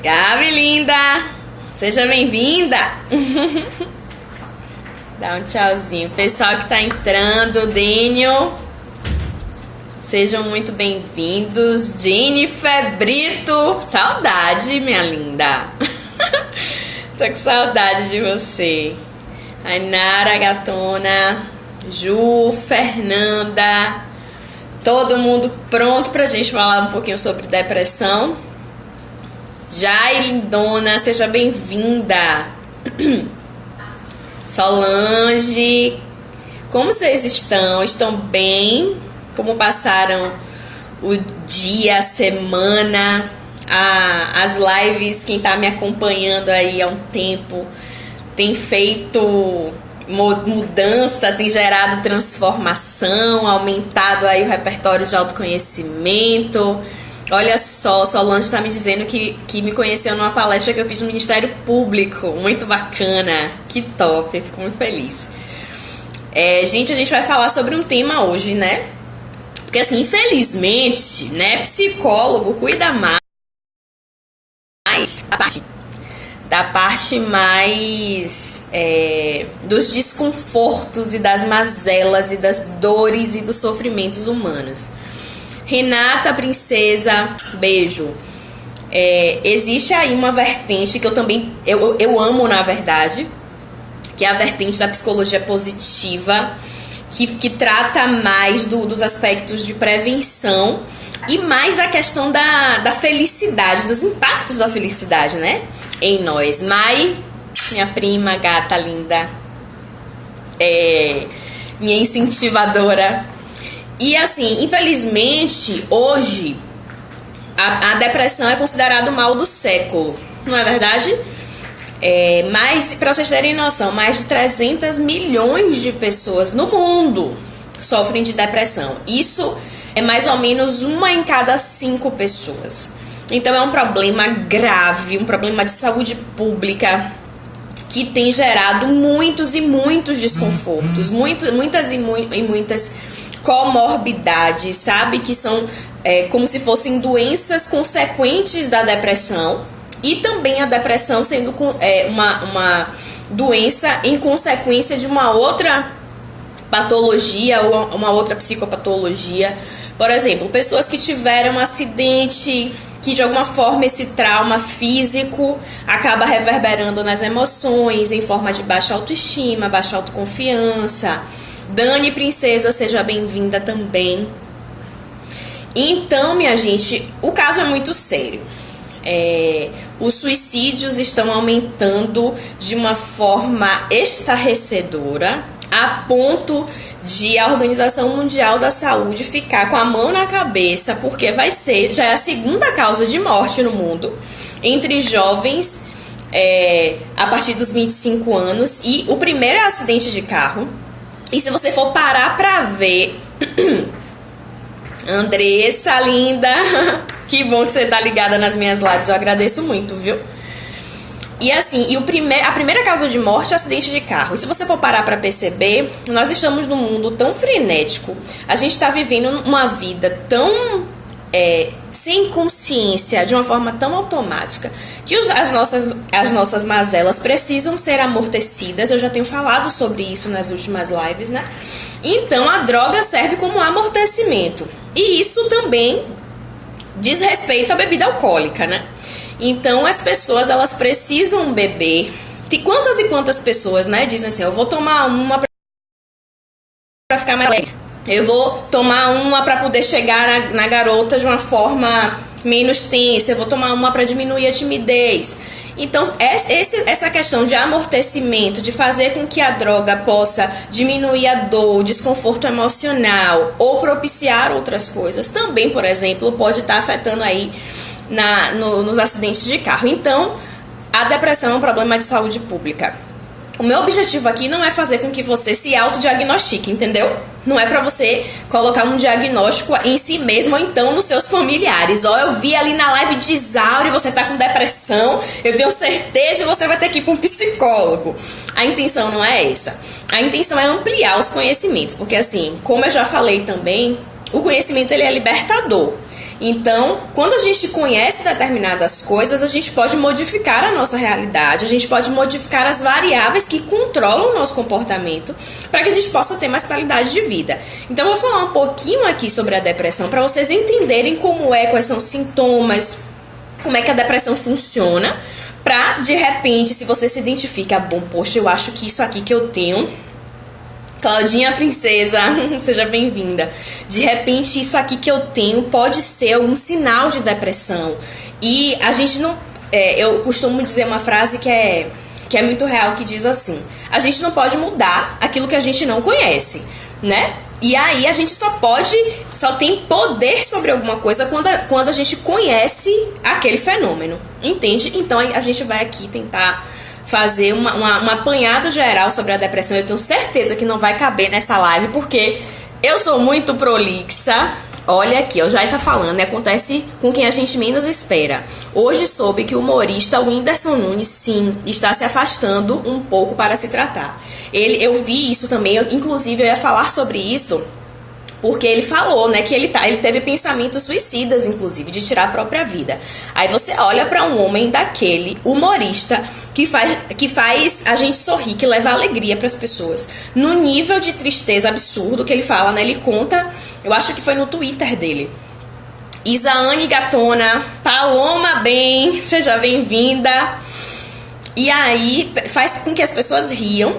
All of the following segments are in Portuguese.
Gabi linda, seja bem-vinda. Dá um tchauzinho. Pessoal que tá entrando, Dênio, sejam muito bem-vindos. Jennifer Brito, saudade, minha linda. Tô com saudade de você. Ainara Gatona, Ju, Fernanda, todo mundo pronto pra gente falar um pouquinho sobre depressão. Jai Lindona, seja bem-vinda. Solange, como vocês estão? Estão bem? Como passaram o dia, a semana? As lives, quem tá me acompanhando aí há um tempo, tem feito mudança, tem gerado transformação, aumentado aí o repertório de autoconhecimento. Olha só, Solange está me dizendo que me conheceu numa palestra que eu fiz no Ministério Público. Muito bacana, que top, eu fico muito feliz. Gente, a gente vai falar sobre um tema hoje, né? Porque assim, infelizmente, né, psicólogo cuida mais da parte mais dos desconfortos e das mazelas e das dores e dos sofrimentos humanos. Renata, princesa, beijo. Existe aí uma vertente que eu também eu amo, na verdade, que é a vertente da psicologia positiva, que trata mais dos aspectos de prevenção e mais da questão da felicidade, dos impactos da felicidade, né, em nós. Mai, minha prima, gata linda, minha incentivadora. E assim, infelizmente, hoje, a depressão é considerada o mal do século, não é verdade? Mas, para vocês terem noção, mais de 300 milhões de pessoas no mundo sofrem de depressão. Isso é mais ou menos 1 em cada 5 pessoas. Então é um problema grave, um problema de saúde pública que tem gerado muitos e muitos desconfortos, muitas comorbidades, sabe? Que são como se fossem doenças consequentes da depressão, e também a depressão sendo uma doença em consequência de uma outra patologia ou uma outra psicopatologia. Por exemplo, pessoas que tiveram um acidente, que de alguma forma esse trauma físico acaba reverberando nas emoções em forma de baixa autoestima, baixa autoconfiança. Dani, princesa, seja bem-vinda também. Então, minha gente, o caso é muito sério. Os suicídios estão aumentando de uma forma estarrecedora, a ponto de a Organização Mundial da Saúde ficar com a mão na cabeça, porque já é a segunda causa de morte no mundo entre jovens a partir dos 25 anos, e o primeiro é acidente de carro. E se você for parar pra ver, Andressa, linda, que bom que você tá ligada nas minhas lives, eu agradeço muito, viu? E assim, a primeira causa de morte é acidente de carro. E se você for parar pra perceber, nós estamos num mundo tão frenético, a gente tá vivendo uma vida tão sem consciência, de uma forma tão automática, que as nossas mazelas precisam ser amortecidas. Eu já tenho falado sobre isso nas últimas lives, né? Então a droga serve como amortecimento, e isso também diz respeito à bebida alcoólica, né? Então as pessoas, elas precisam beber. Tem quantas e quantas pessoas, né, dizem assim: eu vou tomar uma pra ficar mais alegre, eu vou tomar uma para poder chegar na garota de uma forma menos tensa, eu vou tomar uma para diminuir a timidez. Então, essa questão de amortecimento, de fazer com que a droga possa diminuir a dor, o desconforto emocional ou propiciar outras coisas, também, por exemplo, pode estar afetando aí nos acidentes de carro. Então, a depressão é um problema de saúde pública. O meu objetivo aqui não é fazer com que você se autodiagnostique, entendeu? Não é pra você colocar um diagnóstico em si mesmo ou então nos seus familiares. Eu vi ali na live de Isauri, você tá com depressão, eu tenho certeza que você vai ter que ir pra um psicólogo. A intenção não é essa. A intenção é ampliar os conhecimentos, porque assim, como eu já falei também, o conhecimento ele é libertador. Então, quando a gente conhece determinadas coisas, a gente pode modificar a nossa realidade, a gente pode modificar as variáveis que controlam o nosso comportamento para que a gente possa ter mais qualidade de vida. Então, eu vou falar um pouquinho aqui sobre a depressão para vocês entenderem como é, quais são os sintomas, como é que a depressão funciona, pra, de repente, se você se identifica, bom, poxa, eu acho que isso aqui que eu tenho... Claudinha Princesa, seja bem-vinda. De repente, isso aqui que eu tenho pode ser algum sinal de depressão. E a gente não... eu costumo dizer uma frase que é muito real, que diz assim: a gente não pode mudar aquilo que a gente não conhece, né? E aí a gente só tem poder sobre alguma coisa quando a gente conhece aquele fenômeno, entende? Então a gente vai aqui tentar fazer um apanhado geral sobre a depressão. Eu tenho certeza que não vai caber nessa live, porque eu sou muito prolixa. Olha aqui, o Jai tá falando, né? Acontece com quem a gente menos espera. Hoje soube que o humorista Whindersson Nunes, sim, está se afastando um pouco para se tratar. Eu vi isso também, inclusive eu ia falar sobre isso, porque ele falou, né, que ele teve pensamentos suicidas, inclusive, de tirar a própria vida. Aí você olha pra um homem daquele, humorista, que faz a gente sorrir, que leva alegria pras pessoas, no nível de tristeza absurdo que ele fala, né? Ele conta, eu acho que foi no Twitter dele. Isaane Gatona, Paloma Bem, seja bem-vinda. E aí faz com que as pessoas riam,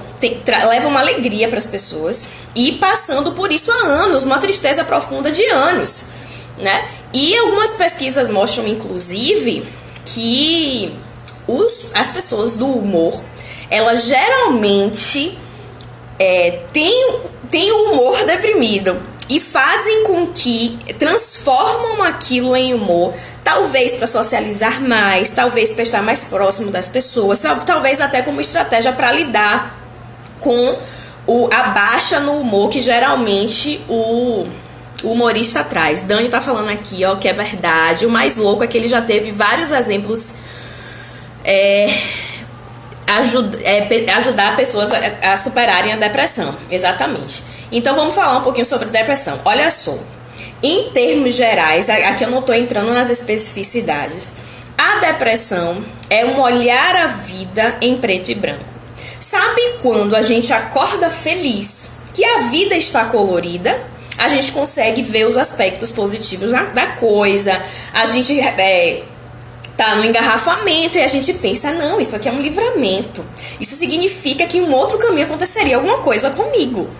leva uma alegria para as pessoas, e passando por isso há anos, uma tristeza profunda de anos, né? E algumas pesquisas mostram, inclusive, que as pessoas do humor, elas geralmente têm o humor deprimido. E fazem com que transformam aquilo em humor, talvez para socializar mais, talvez para estar mais próximo das pessoas, talvez até como estratégia para lidar com a baixa no humor que geralmente o humorista traz. Dani tá falando aqui, ó, que é verdade. O mais louco é que ele já teve vários exemplos ajudar pessoas a superarem a depressão. Exatamente. Então vamos falar um pouquinho sobre depressão. Olha só, em termos gerais, aqui eu não estou entrando nas especificidades, a depressão é um olhar a vida em preto e branco. Sabe quando a gente acorda feliz, que a vida está colorida? A gente consegue ver os aspectos positivos da coisa, a gente tá no engarrafamento e a gente pensa, não, isso aqui é um livramento. Isso significa que um outro caminho aconteceria alguma coisa comigo.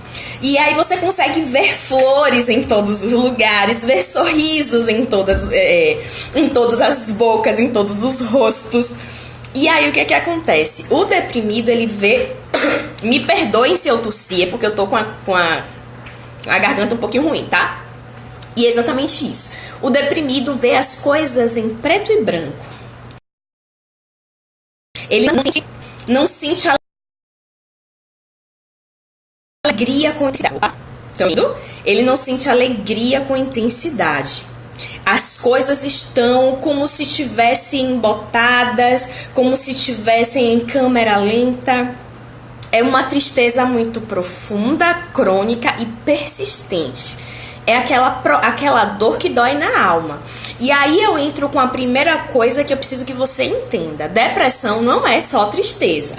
E aí você consegue ver flores em todos os lugares, ver sorrisos em todas as bocas, em todos os rostos. E aí o que acontece? O deprimido, ele vê... Me perdoem se eu tossir, porque eu tô com a garganta um pouquinho ruim, tá? E é exatamente isso. O deprimido vê as coisas em preto e branco. Ele não sente alegria com intensidade. Ele não sente alegria com intensidade. As coisas estão como se estivessem embotadas, como se estivessem em câmera lenta. É uma tristeza muito profunda, crônica e persistente. É aquela dor que dói na alma. E aí eu entro com a primeira coisa que eu preciso que você entenda. Depressão não é só tristeza.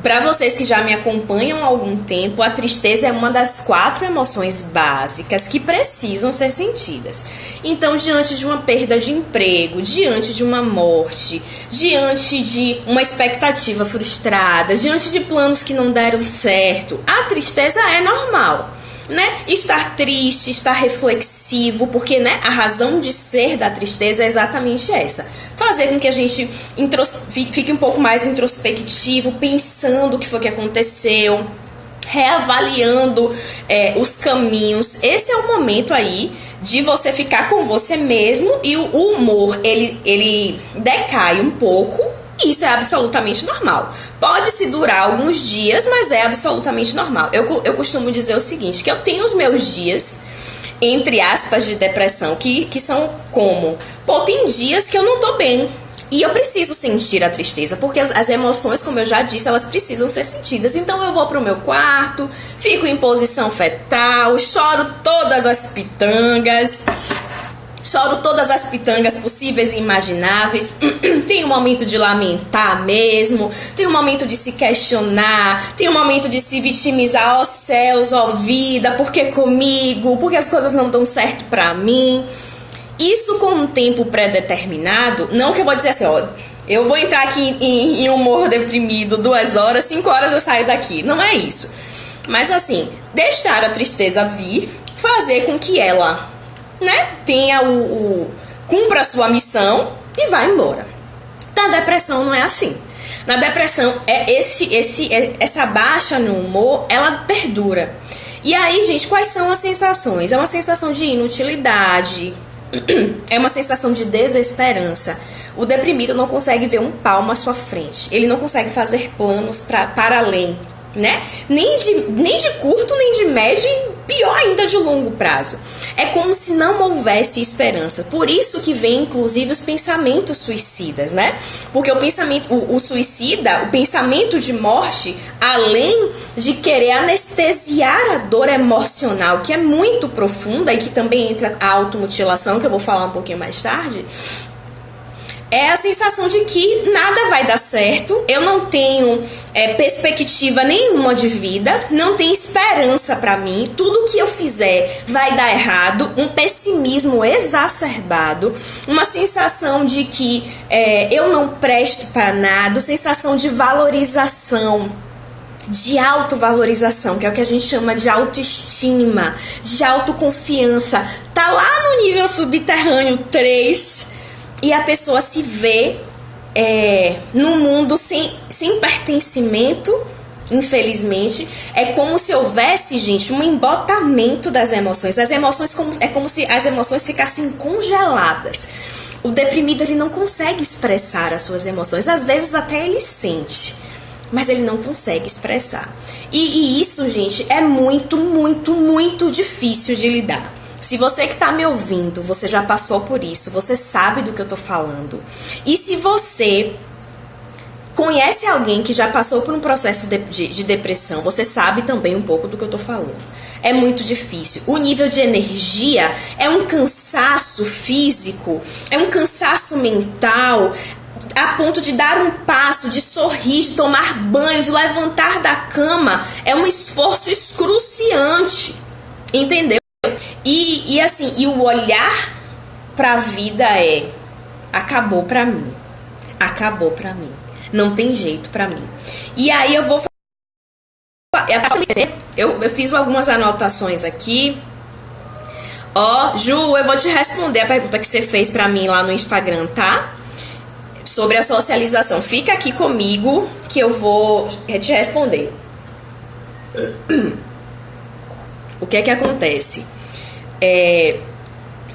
Para vocês que já me acompanham há algum tempo, a tristeza é uma das 4 emoções básicas que precisam ser sentidas. Então, diante de uma perda de emprego, diante de uma morte, diante de uma expectativa frustrada, diante de planos que não deram certo, a tristeza é normal. Né? Estar triste, estar reflexivo, porque, né, a razão de ser da tristeza é exatamente essa. Fazer com que a gente fique um pouco mais introspectivo, pensando o que foi que aconteceu, reavaliando os caminhos. Esse é o momento aí de você ficar com você mesmo, e o humor, ele decai um pouco. Isso é absolutamente normal. Pode-se durar alguns dias, mas é absolutamente normal. Eu costumo dizer o seguinte, que eu tenho os meus dias, entre aspas, de depressão, que são como? Pô, tem dias que eu não tô bem. E eu preciso sentir a tristeza, porque as emoções, como eu já disse, elas precisam ser sentidas. Então eu vou pro meu quarto, fico em posição fetal, choro todas as pitangas, choro todas as pitangas possíveis e imagináveis. Tem um momento de lamentar mesmo, tem um momento de se questionar, tem um momento de se vitimizar, ó céus, ó vida, por que comigo? Por que as coisas não dão certo pra mim? Isso com um tempo pré-determinado, não que eu vou dizer assim, ó, eu vou entrar aqui em humor deprimido 2 horas, 5 horas eu saio daqui. Não é isso. Mas assim, deixar a tristeza vir, fazer com que ela, né, tenha cumpra a sua missão e vá embora. Na depressão não é assim. Na depressão, essa baixa no humor, ela perdura. E aí, gente, quais são as sensações? É uma sensação de inutilidade, é uma sensação de desesperança. O deprimido não consegue ver um palmo à sua frente. Ele não consegue fazer planos para além, né? Nem de curto, nem de médio e pior ainda de longo prazo. É como se não houvesse esperança. Por isso que vem, inclusive, os pensamentos suicidas, né? Porque o suicida, o pensamento de morte, além de querer anestesiar a dor emocional, que é muito profunda e que também entra a automutilação, que eu vou falar um pouquinho mais tarde, é a sensação de que nada vai dar certo, eu não tenho perspectiva nenhuma de vida, não tem esperança pra mim, tudo que eu fizer vai dar errado, um pessimismo exacerbado, uma sensação de que eu não presto pra nada, sensação de valorização, de autovalorização, que é o que a gente chama de autoestima, de autoconfiança, tá lá no nível subterrâneo 3, e a pessoa se vê num mundo sem pertencimento, infelizmente. É como se houvesse, gente, um embotamento das emoções. É como se as emoções ficassem congeladas. O deprimido, ele não consegue expressar as suas emoções. Às vezes até ele sente, mas ele não consegue expressar. E isso, gente, é muito, muito, muito difícil de lidar. Se você que tá me ouvindo, você já passou por isso, você sabe do que eu tô falando. E se você conhece alguém que já passou por um processo de depressão, você sabe também um pouco do que eu tô falando. É muito difícil. O nível de energia é um cansaço físico, é um cansaço mental, a ponto de dar um passo, de sorrir, de tomar banho, de levantar da cama. É um esforço excruciante, entendeu? E assim, e o olhar pra vida acabou pra mim. Acabou pra mim. Não tem jeito pra mim. E aí eu vou eu fiz algumas anotações aqui. Ó, Ju, eu vou te responder a pergunta que você fez pra mim lá no Instagram, tá? Sobre a socialização. Fica aqui comigo que eu vou te responder. O que é que acontece?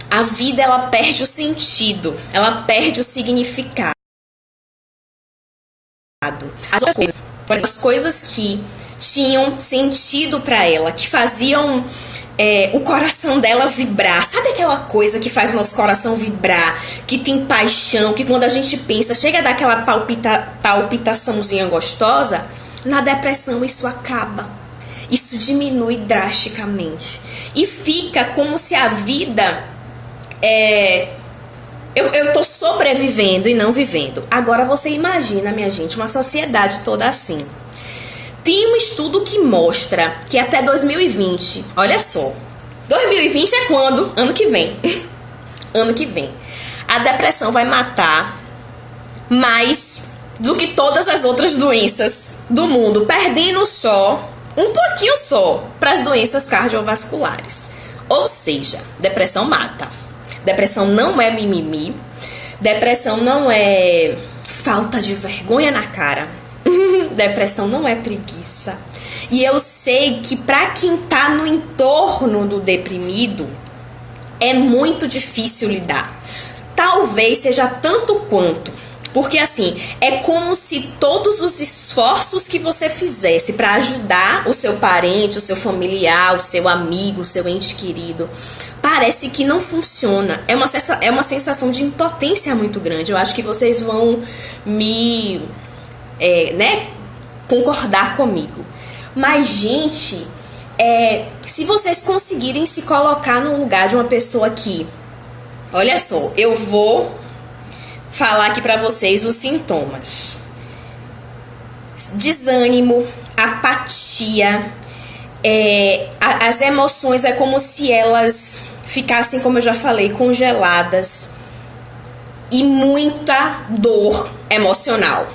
A vida, ela perde o sentido, ela perde o significado. As coisas que tinham sentido pra ela, que faziam o coração dela vibrar. Sabe aquela coisa que faz o nosso coração vibrar, que tem paixão, que quando a gente pensa, chega a dar aquela palpitaçãozinha gostosa? Na depressão isso acaba. Isso diminui drasticamente. E fica como se a vida eu tô sobrevivendo e não vivendo. Agora você imagina, minha gente, uma sociedade toda assim. Tem um estudo que mostra que até 2020, olha só, 2020 é quando? Ano que vem. Ano que vem. A depressão vai matar mais do que todas as outras doenças do mundo, perdendo só um pouquinho só para as doenças cardiovasculares. Ou seja, depressão mata. Depressão não é mimimi. Depressão não é falta de vergonha na cara. Depressão não é preguiça. E eu sei que para quem tá no entorno do deprimido é muito difícil lidar. Talvez seja tanto quanto. Porque assim, é como se todos os esforços que você fizesse para ajudar o seu parente, o seu familiar, o seu amigo, o seu ente querido, parece que não funciona. É uma sensação de impotência muito grande. Eu acho que vocês vão concordar comigo. Mas, gente, se vocês conseguirem se colocar no lugar de uma pessoa que, Olha só, eu vou falar aqui pra vocês os sintomas. Desânimo, apatia, as emoções é como se elas ficassem, como eu já falei, congeladas, e muita dor emocional.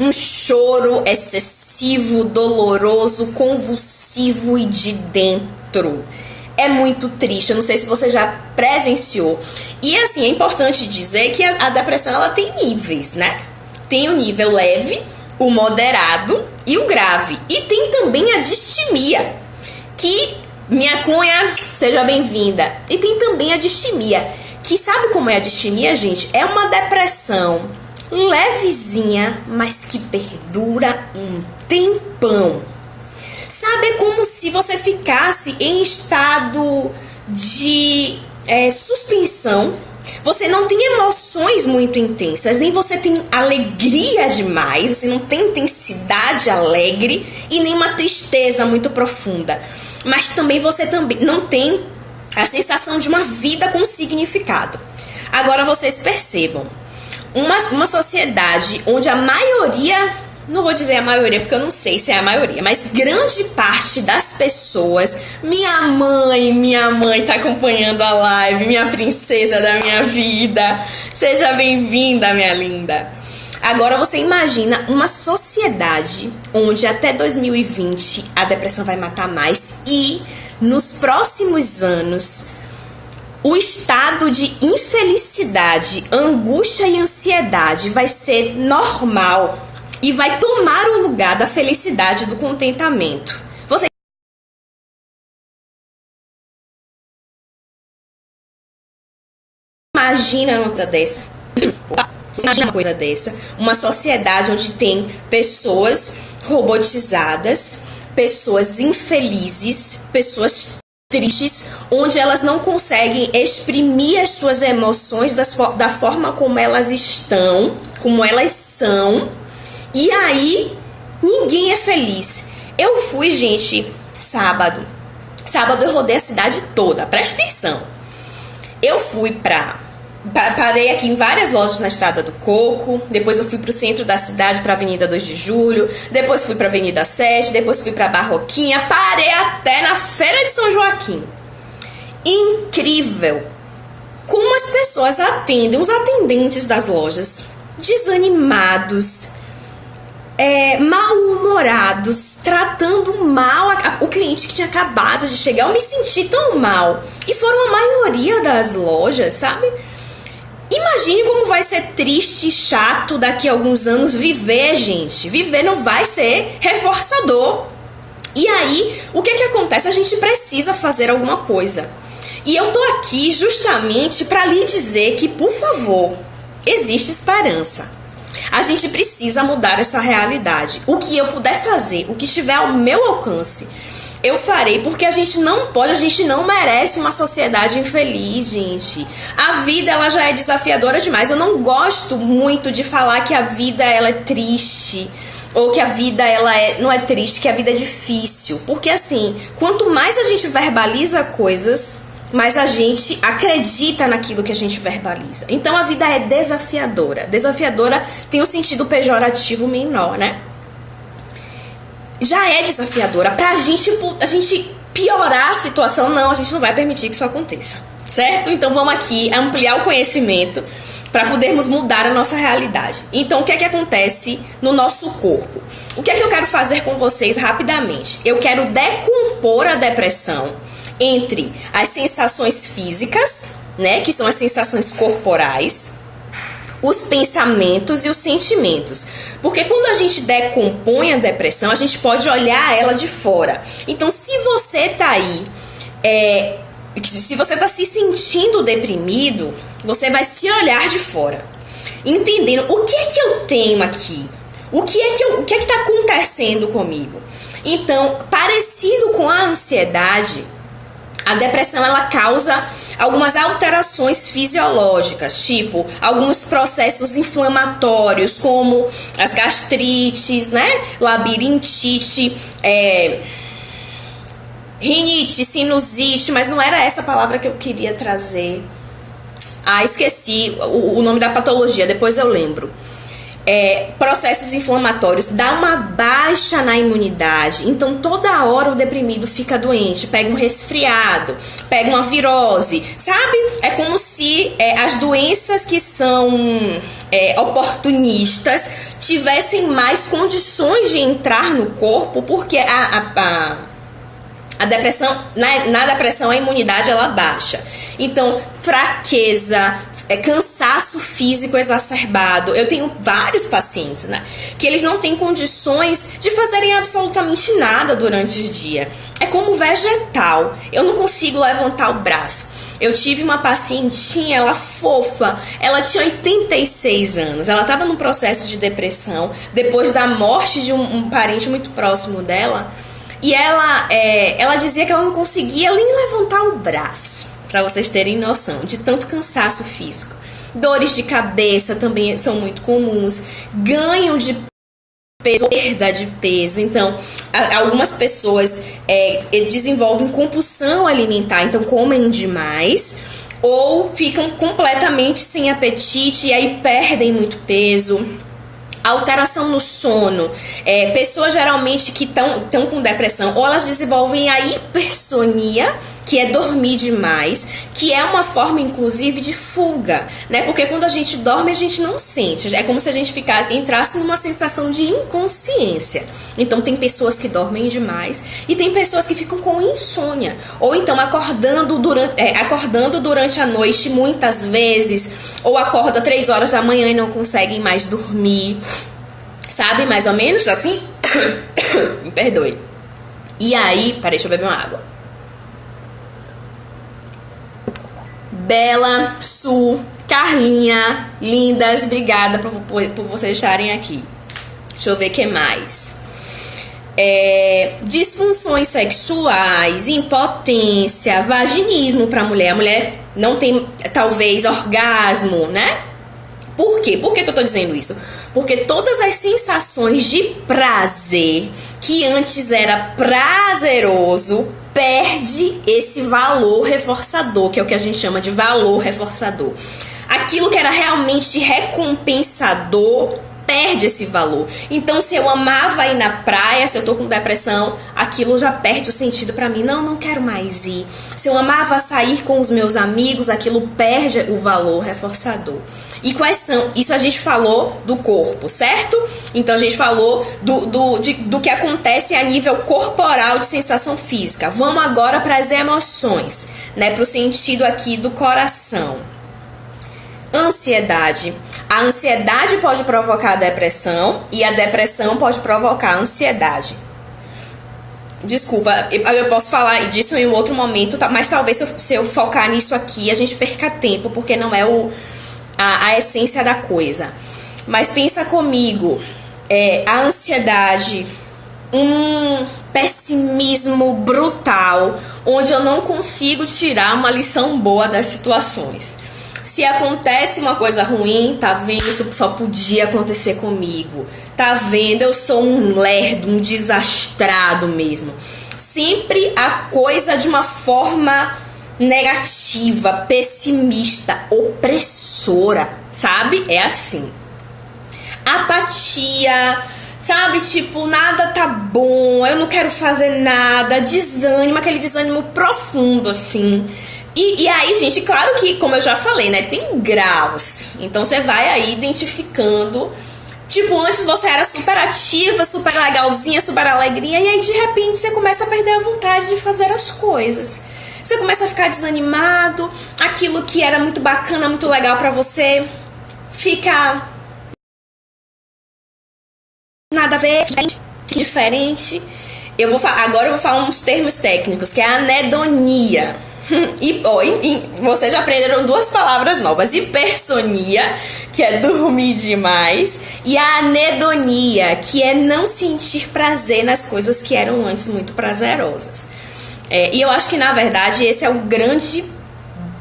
Um choro excessivo, doloroso, convulsivo e de dentro. É muito triste, eu não sei se você já presenciou. E assim, é importante dizer que a depressão ela tem níveis, né? Tem o nível leve, o moderado e o grave. E tem também a distimia, que minha cunha, seja bem-vinda. E tem também a distimia, que sabe como é a distimia, gente? É uma depressão levezinha, mas que perdura um tempão. Sabe, é como se você ficasse em estado de suspensão. Você não tem emoções muito intensas, nem você tem alegria demais, você não tem intensidade alegre e nem uma tristeza muito profunda. Mas também você também não tem a sensação de uma vida com significado. Agora vocês percebam, uma sociedade onde a maioria, não vou dizer a maioria porque eu não sei se é a maioria, mas grande parte das pessoas, minha mãe tá acompanhando a live, minha princesa da minha vida, seja bem-vinda, minha linda. Agora você imagina uma sociedade onde até 2020 a depressão vai matar mais e nos próximos anos o estado de infelicidade, angústia e ansiedade vai ser normal e vai tomar o lugar da felicidade e do contentamento. Você imagina uma coisa dessa? Imagina uma coisa dessa? Uma sociedade onde tem pessoas robotizadas, pessoas infelizes, pessoas tristes, onde elas não conseguem exprimir as suas emoções da forma como elas estão, como elas são, e aí ninguém é feliz. Eu fui, gente, sábado eu rodei a cidade toda, presta atenção. Eu fui parei aqui em várias lojas na Estrada do Coco, depois eu fui pro centro da cidade, pra Avenida 2 de Julho, depois fui pra Avenida 7, depois fui pra Barroquinha, parei até na Feira de São Joaquim. Incrível como as pessoas atendem, os atendentes das lojas, desanimados, mal-humorados, tratando mal o cliente que tinha acabado de chegar. Eu me senti tão mal. E foram a maioria das lojas, sabe? Imagine como vai ser triste e chato daqui a alguns anos viver, gente. Viver não vai ser reforçador. E aí, o que acontece? A gente precisa fazer alguma coisa. E eu tô aqui justamente para lhe dizer que, por favor, existe esperança. A gente precisa mudar essa realidade. O que eu puder fazer, o que estiver ao meu alcance, eu farei, porque a gente não pode, a gente não merece uma sociedade infeliz, gente. A vida, ela já é desafiadora demais. Eu não gosto muito de falar que a vida, ela é triste, ou que a vida, não é triste, que a vida é difícil. Porque assim, quanto mais a gente verbaliza coisas, mais a gente acredita naquilo que a gente verbaliza. Então a vida é desafiadora. Desafiadora tem um sentido pejorativo menor, né? Já é desafiadora. Pra gente piorar a situação, não, a gente não vai permitir que isso aconteça, certo? Então vamos aqui ampliar o conhecimento para podermos mudar a nossa realidade. Então o que é que acontece no nosso corpo? O que é que eu quero fazer com vocês rapidamente? Eu quero decompor a depressão entre as sensações físicas, né, que são as sensações corporais, os pensamentos e os sentimentos. Porque quando a gente decompõe a depressão, a gente pode olhar ela de fora. Então, se você tá aí, se você tá se sentindo deprimido, você vai se olhar de fora, entendendo o que é que eu tenho aqui, o que é que tá acontecendo comigo. Então, parecido com a ansiedade, a depressão, ela causa algumas alterações fisiológicas, tipo alguns processos inflamatórios, como as gastrites, né? Labirintite, rinite, sinusite, mas não era essa palavra que eu queria trazer. Esqueci o nome da patologia, depois eu lembro. Processos inflamatórios, dá uma baixa na imunidade. Então toda hora o deprimido fica doente, pega um resfriado, pega uma virose, sabe? É como se as doenças que são oportunistas tivessem mais condições de entrar no corpo, porque a depressão, na depressão a imunidade ela baixa. Então fraqueza, cansaço físico exacerbado. Eu tenho vários pacientes, né, que eles não têm condições de fazerem absolutamente nada durante o dia. É como vegetal. Eu não consigo levantar o braço. Eu tive uma pacientinha, ela fofa, ela tinha 86 anos, ela estava num processo de depressão depois da morte de um parente muito próximo dela, e ela dizia que ela não conseguia nem levantar o braço. Para vocês terem noção, de tanto cansaço físico. Dores de cabeça também são muito comuns. Ganho de peso, perda de peso. Então, algumas pessoas desenvolvem compulsão alimentar, então comem demais. Ou ficam completamente sem apetite e aí perdem muito peso. Alteração no sono. Pessoas geralmente que estão com depressão, ou elas desenvolvem a hipersonia, que é dormir demais, que é uma forma, inclusive, de fuga, né? Porque quando a gente dorme, a gente não sente. É como se a gente entrasse numa sensação de inconsciência. Então, tem pessoas que dormem demais e tem pessoas que ficam com insônia. Ou então, acordando durante a noite muitas vezes, ou acorda 3 horas da manhã e não conseguem mais dormir. Sabe? Mais ou menos assim. Me perdoe. E aí, peraí, deixa eu beber uma água. Bela, Su, Carlinha, lindas, obrigada por vocês estarem aqui. Deixa eu ver o que mais. Disfunções sexuais, impotência, vaginismo para a mulher. A mulher não tem, talvez, orgasmo, né? Por quê? Por que eu tô dizendo isso? Porque todas as sensações de prazer que antes era prazeroso perde esse valor reforçador, que é o que a gente chama de valor reforçador. Aquilo que era realmente recompensador perde esse valor. Então, se eu amava ir na praia, se eu tô com depressão, aquilo já perde o sentido pra mim. Não quero mais ir. Se eu amava sair com os meus amigos, aquilo perde o valor reforçador. E quais são? Isso a gente falou do corpo, certo? Então a gente falou do que acontece a nível corporal de sensação física. Vamos agora para as emoções, né? Para o sentido aqui do coração. Ansiedade. A ansiedade pode provocar a depressão e a depressão pode provocar a ansiedade. Desculpa, eu posso falar disso em um outro momento, mas talvez se eu focar nisso aqui a gente perca tempo, porque não é a essência da coisa. Mas pensa comigo, a ansiedade, um pessimismo brutal, onde eu não consigo tirar uma lição boa das situações. Se acontece uma coisa ruim, tá vendo? Isso só podia acontecer comigo. Tá vendo? Eu sou um lerdo, um desastrado mesmo. Sempre a coisa de uma forma negativa, pessimista, opressora, sabe? É assim. Apatia, sabe? Tipo, nada tá bom, eu não quero fazer nada. Desânimo, aquele desânimo profundo, assim. E aí, gente, claro que, como eu já falei, né, tem graus. Então você vai aí identificando. Tipo, antes você era super ativa, super legalzinha, super alegrinha, e aí de repente você começa a perder a vontade de fazer as coisas. Você começa a ficar desanimado, aquilo que era muito bacana, muito legal pra você, fica nada a ver, diferente. Agora eu vou falar uns termos técnicos, que é a anedonia. E vocês já aprenderam 2 palavras novas: hipersonia, que é dormir demais, e a anedonia, que é não sentir prazer nas coisas que eram antes muito prazerosas. E eu acho que, na verdade, esse é o grande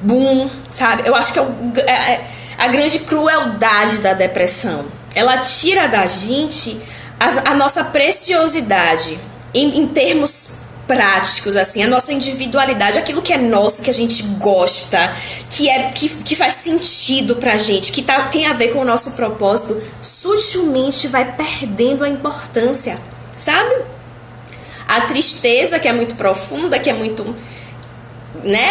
boom, sabe? Eu acho que a grande crueldade da depressão. Ela tira da gente a nossa preciosidade em termos práticos, assim, a nossa individualidade, aquilo que é nosso, que a gente gosta, que faz sentido pra gente, que tem a ver com o nosso propósito, sutilmente vai perdendo a importância, sabe? A tristeza, que é muito profunda, que é muito, né?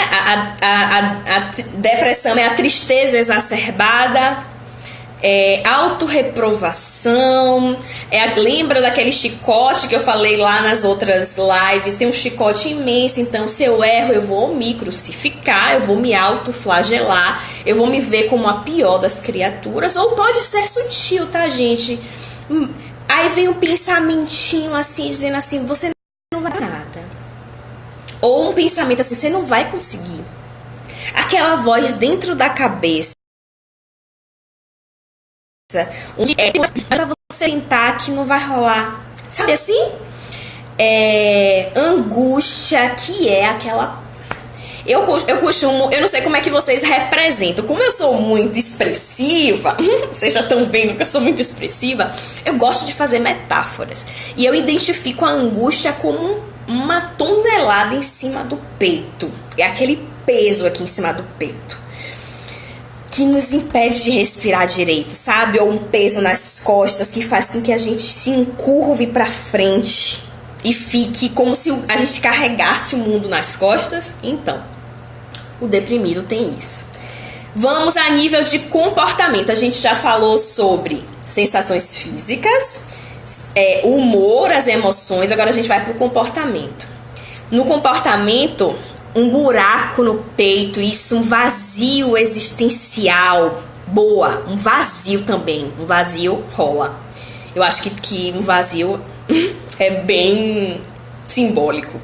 A depressão é a tristeza exacerbada, autorreprovação, lembra daquele chicote que eu falei lá nas outras lives? Tem um chicote imenso, então se eu erro, eu vou me crucificar, eu vou me autoflagelar, eu vou me ver como a pior das criaturas, ou pode ser sutil, tá, gente? Aí vem um pensamentinho assim, dizendo assim, você não vai nada. Ou um pensamento assim, você não vai conseguir. Aquela voz dentro da cabeça, onde pra você tentar que não vai rolar, sabe assim? Angústia, que é aquela... Eu costumo, eu não sei como é que vocês representam. Como eu sou muito expressiva, vocês já estão vendo que eu sou muito expressiva, eu gosto de fazer metáforas. E eu identifico a angústia como uma tonelada em cima do peito. É aquele peso aqui em cima do peito que nos impede de respirar direito, sabe? Ou um peso nas costas que faz com que a gente se encurve pra frente e fique como se a gente carregasse o mundo nas costas. Então, o deprimido tem isso. Vamos a nível de comportamento. A gente já falou sobre sensações físicas, o humor, as emoções. Agora a gente vai pro comportamento. No comportamento, um buraco no peito, isso, um vazio existencial. Boa, um vazio também. Um vazio rola. Eu acho que um vazio é bem simbólico.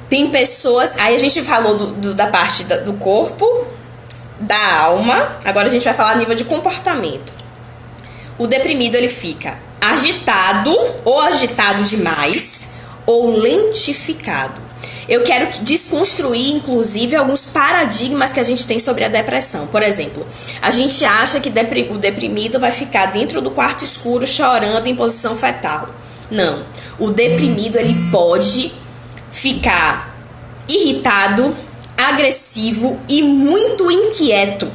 Tem pessoas... Aí a gente falou da parte do corpo, da alma. Agora a gente vai falar a nível de comportamento. O deprimido, ele fica agitado, ou agitado demais, ou lentificado. Eu quero desconstruir, inclusive, alguns paradigmas que a gente tem sobre a depressão. Por exemplo, a gente acha que o deprimido vai ficar dentro do quarto escuro chorando em posição fetal. Não. O deprimido, ele pode ficar irritado, agressivo e muito inquieto.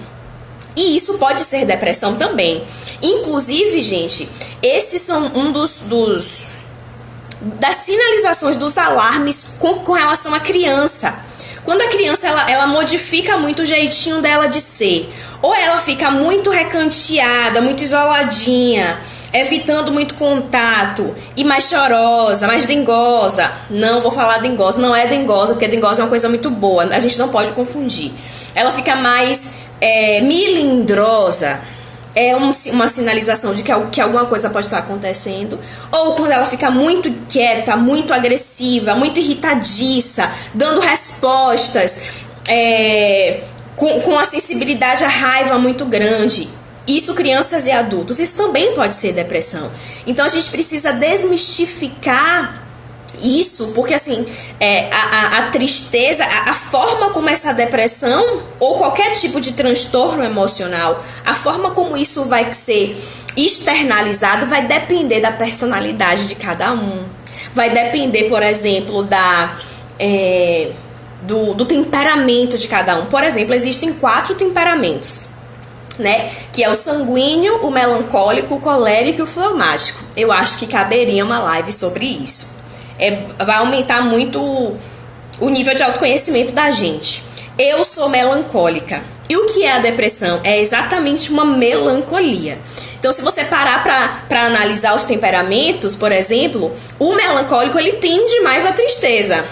E isso pode ser depressão também. Inclusive, gente, esses são um das sinalizações, dos alarmes com relação à criança. Quando a criança ela modifica muito o jeitinho dela de ser, ou ela fica muito recanteada, muito isoladinha, evitando muito contato, e mais chorosa, mais dengosa. Não vou falar dengosa, não é dengosa, porque dengosa é uma coisa muito boa, a gente não pode confundir. Ela fica mais melindrosa, é uma sinalização de que alguma coisa pode estar acontecendo. Ou quando ela fica muito quieta, muito agressiva, muito irritadiça, dando respostas com a sensibilidade à raiva muito grande. Isso, crianças e adultos, isso também pode ser depressão. Então a gente precisa desmistificar isso, porque assim, a tristeza, a forma como essa depressão ou qualquer tipo de transtorno emocional, a forma como isso vai ser externalizado vai depender da personalidade de cada um. Vai depender, por exemplo, do temperamento de cada um. Por exemplo, existem 4 temperamentos, né? Que é o sanguíneo, o melancólico, o colérico e o fleumático. Eu acho que caberia uma live sobre isso. Vai aumentar muito o nível de autoconhecimento da gente. Eu sou melancólica. E o que é a depressão? É exatamente uma melancolia. Então, se você parar para analisar os temperamentos, por exemplo, o melancólico, ele tende mais à tristeza.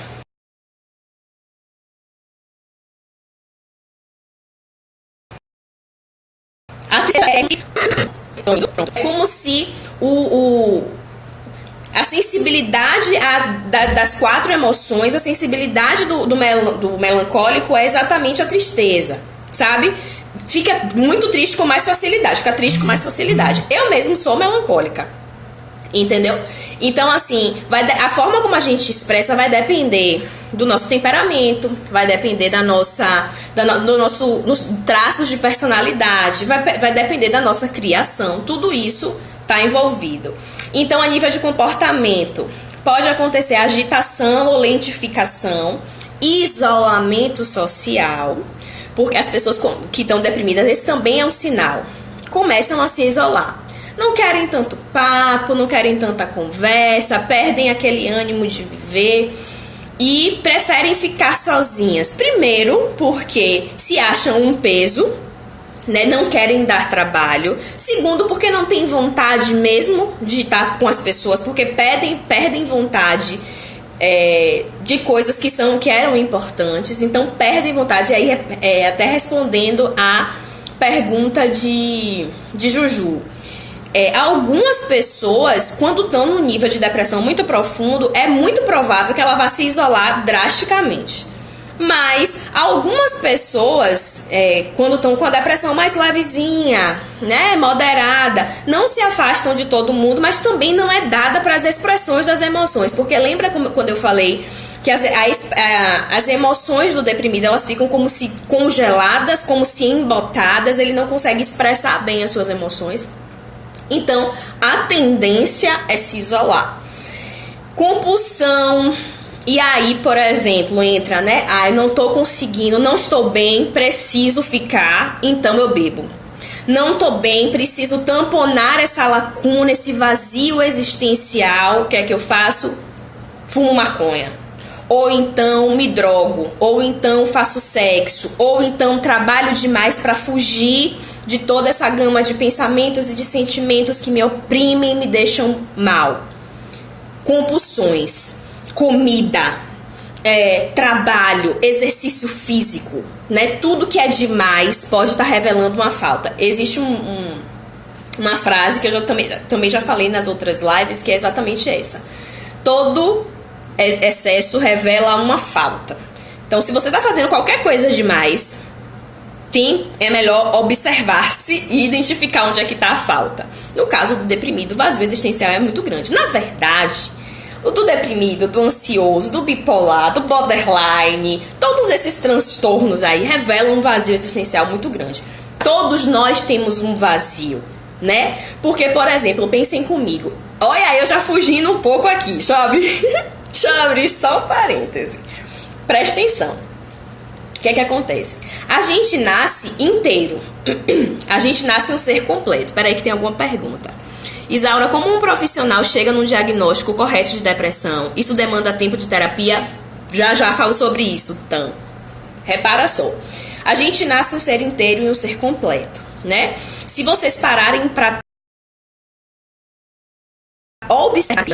A tristeza é como se a sensibilidade das 4 emoções, a sensibilidade do melancólico é exatamente a tristeza, sabe? Fica muito triste com mais facilidade, fica triste com mais facilidade. Eu mesmo sou melancólica, entendeu? Então, assim, a forma como a gente expressa vai depender do nosso temperamento, vai depender dos traços de personalidade, vai depender da nossa criação, tudo isso está envolvido. Então, a nível de comportamento, pode acontecer agitação ou lentificação, isolamento social, porque as pessoas que estão deprimidas, esse também é um sinal. Começam a se isolar. Não querem tanto papo, não querem tanta conversa, perdem aquele ânimo de viver e preferem ficar sozinhas. Primeiro, porque se acham um peso, né? Não querem dar trabalho. Segundo, porque não têm vontade mesmo de estar com as pessoas, porque perdem vontade de coisas que eram importantes. Então, perdem vontade. E aí, até respondendo a pergunta de Juju. Algumas pessoas, quando estão num nível de depressão muito profundo, é muito provável que ela vá se isolar drasticamente. Mas algumas pessoas, quando estão com a depressão mais levezinha, né, moderada, não se afastam de todo mundo, mas também não é dada para as expressões das emoções. Porque lembra quando eu falei que as emoções do deprimido, elas ficam como se congeladas, como se embotadas, ele não consegue expressar bem as suas emoções. Então, a tendência é se isolar. Compulsão. E aí, por exemplo, entra, né? Eu não tô conseguindo, não estou bem, preciso ficar, então eu bebo. Não tô bem, preciso tamponar essa lacuna, esse vazio existencial. O que é que eu faço? Fumo maconha. Ou então me drogo. Ou então faço sexo. Ou então trabalho demais para fugir de toda essa gama de pensamentos e de sentimentos que me oprimem e me deixam mal. Compulsões, comida, trabalho, exercício físico, né? Tudo que é demais pode estar revelando uma falta. Existe uma frase que eu também já falei nas outras lives, que é exatamente essa. Todo excesso revela uma falta. Então, se você está fazendo qualquer coisa demais, é melhor observar-se e identificar onde é que está a falta. No caso do deprimido, o vazio existencial é muito grande. Na verdade, o do deprimido, do ansioso, do bipolar, do borderline, todos esses transtornos aí revelam um vazio existencial muito grande. Todos nós temos um vazio, né? Porque, por exemplo, pensem comigo. Olha, eu já fugindo um pouco aqui, deixa eu abrir só um parêntese. Presta atenção. O que é que acontece? A gente nasce inteiro. A gente nasce um ser completo. Peraí que tem alguma pergunta. Isaura, como um profissional chega num diagnóstico correto de depressão? Isso demanda tempo de terapia? Já falo sobre isso, então. Repara só. A gente nasce um ser inteiro e um ser completo, né? Se vocês pararem pra observar...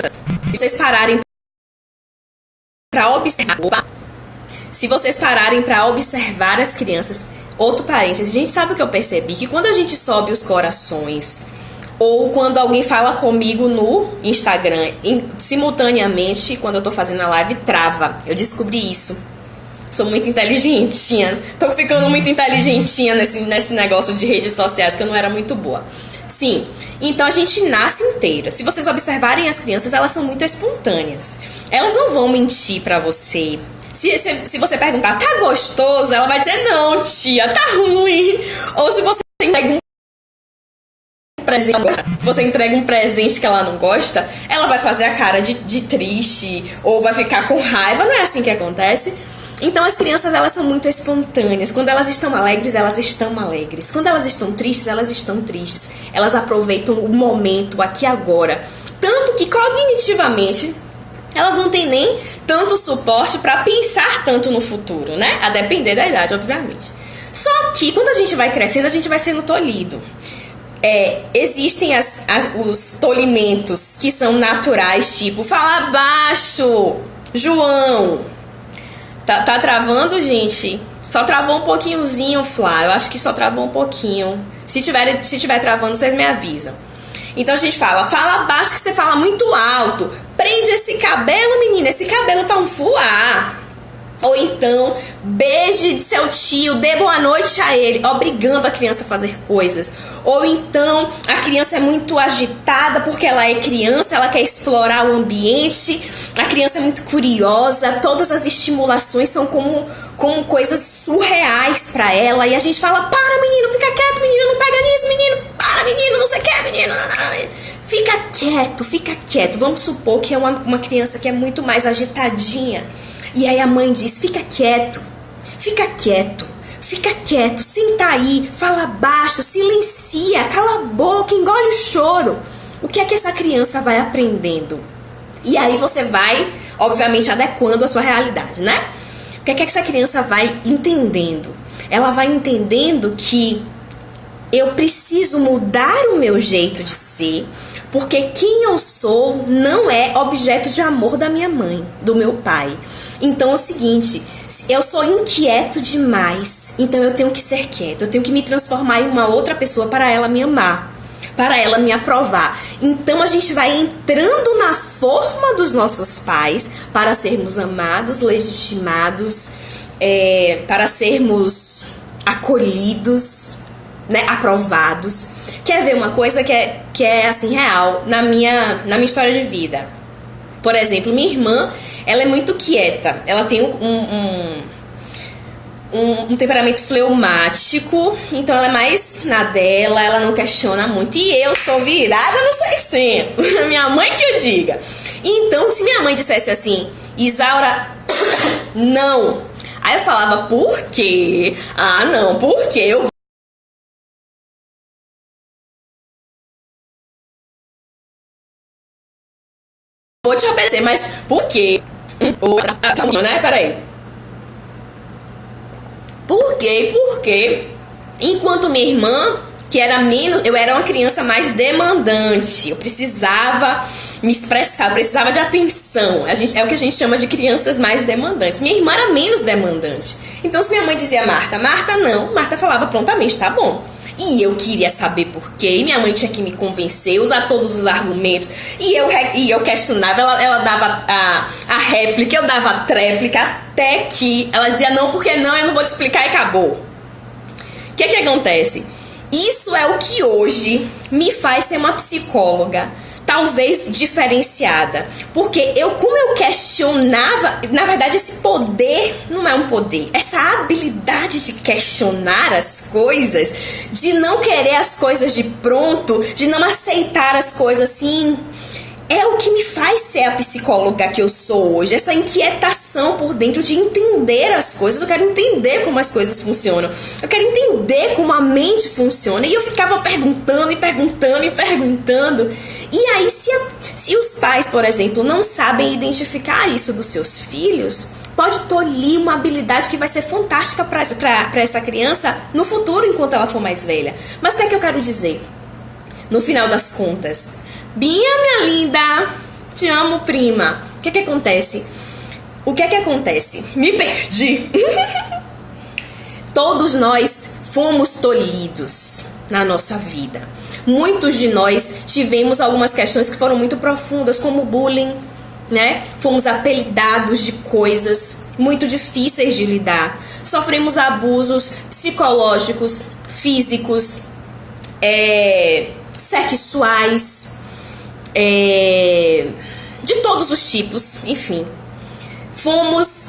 Se vocês pararem para observar as crianças, outro parênteses, gente, sabe o que eu percebi? Que quando a gente sobe os corações, ou quando alguém fala comigo no Instagram, simultaneamente, quando eu tô fazendo a live, trava. Eu descobri isso. Sou muito inteligentinha. Tô ficando muito inteligentinha nesse negócio de redes sociais, que eu não era muito boa. Sim, então a gente nasce inteira. Se vocês observarem as crianças, elas são muito espontâneas. Elas não vão mentir pra você. Se você perguntar, tá gostoso? Ela vai dizer, não, tia, tá ruim. Ou se você entrega um presente que ela não gosta, ela vai fazer a cara de triste, ou vai ficar com raiva. Não é assim que acontece? Então as crianças, elas são muito espontâneas. Quando elas estão alegres, elas estão alegres. Quando elas estão tristes, elas estão tristes. Elas aproveitam o momento, aqui e agora. Tanto que cognitivamente elas não têm nem tanto suporte para pensar tanto no futuro, né? A depender da idade, obviamente. Só que quando a gente vai crescendo, a gente vai sendo tolhido. Existem os tolhimentos que são naturais, tipo, fala baixo, João. Tá travando, gente? Só travou um pouquinhozinho, Flá. Eu acho que só travou um pouquinho. Se tiver travando, vocês me avisam. Então a gente fala baixo que você fala muito alto. Prende esse cabelo, menina. Esse cabelo tá um fuá. Ou então, beije seu tio, dê boa noite a ele, obrigando a criança a fazer coisas. Ou então, a criança é muito agitada porque ela é criança, ela quer explorar o ambiente. A criança é muito curiosa, todas as estimulações são como coisas surreais pra ela. E a gente fala, para menino, fica quieto, menino, não pega nisso, menino, para menino, não sei o que, menino. fica quieto, fica quieto. Vamos supor que é uma criança que é muito mais agitadinha. E aí a mãe diz, fica quieto, fica quieto, fica quieto, senta aí, fala baixo, silencia, cala a boca, engole o choro. O que é que essa criança vai aprendendo? E aí você vai, obviamente, adequando a sua realidade, né? O que é que essa criança vai entendendo? Ela vai entendendo que eu preciso mudar o meu jeito de ser, porque quem eu sou não é objeto de amor da minha mãe, do meu pai. Então é o seguinte, eu sou inquieto demais, então eu tenho que ser quieto, eu tenho que me transformar em uma outra pessoa para ela me amar, para ela me aprovar. Então a gente vai entrando na forma dos nossos pais para sermos amados, legitimados, para sermos acolhidos, né, aprovados. Quer ver uma coisa que é assim real na minha história de vida? Por exemplo, minha irmã, ela é muito quieta. Ela tem um temperamento fleumático, então ela é mais na dela, ela não questiona muito. E eu sou virada no 600. Minha mãe que eu diga. Então, se minha mãe dissesse assim, Isaura, não. Aí eu falava, por quê? Ah, não, por quê? Eu vou te obedecer, mas por quê? Né? Peraí. Por quê? Porque enquanto minha irmã, que era menos, eu era uma criança mais demandante. Eu precisava me expressar, eu precisava de atenção. É o que a gente chama de crianças mais demandantes. Minha irmã era menos demandante. Então se minha mãe dizia Marta, Marta não, Marta falava prontamente, tá bom. E eu queria saber por quê, e minha mãe tinha que me convencer, usar todos os argumentos, e eu questionava, ela dava a réplica, eu dava a tréplica, até que ela dizia não, porque não, eu não vou te explicar e acabou. O que acontece? Isso é o que hoje me faz ser uma psicóloga, talvez diferenciada, porque como eu questionava, na verdade esse poder não é um poder, essa habilidade de questionar as coisas, de não querer as coisas de pronto, de não aceitar as coisas assim, é o que me faz ser a psicóloga que eu sou hoje. Essa inquietação por dentro de entender as coisas. Eu quero entender como as coisas funcionam. Eu quero entender como a mente funciona. E eu ficava perguntando e perguntando e perguntando. E aí, se os pais, por exemplo, não sabem identificar isso dos seus filhos, pode tolir uma habilidade que vai ser fantástica para essa criança no futuro, enquanto ela for mais velha. Mas o que é que eu quero dizer? No final das contas, Bia, minha linda, te amo, prima. O que acontece? O que acontece? Me perdi. Todos nós fomos tolhidos na nossa vida. Muitos de nós tivemos algumas questões que foram muito profundas, como bullying, né? Fomos apelidados de coisas muito difíceis de lidar. Sofremos abusos psicológicos, físicos, sexuais, de todos os tipos, enfim. Fomos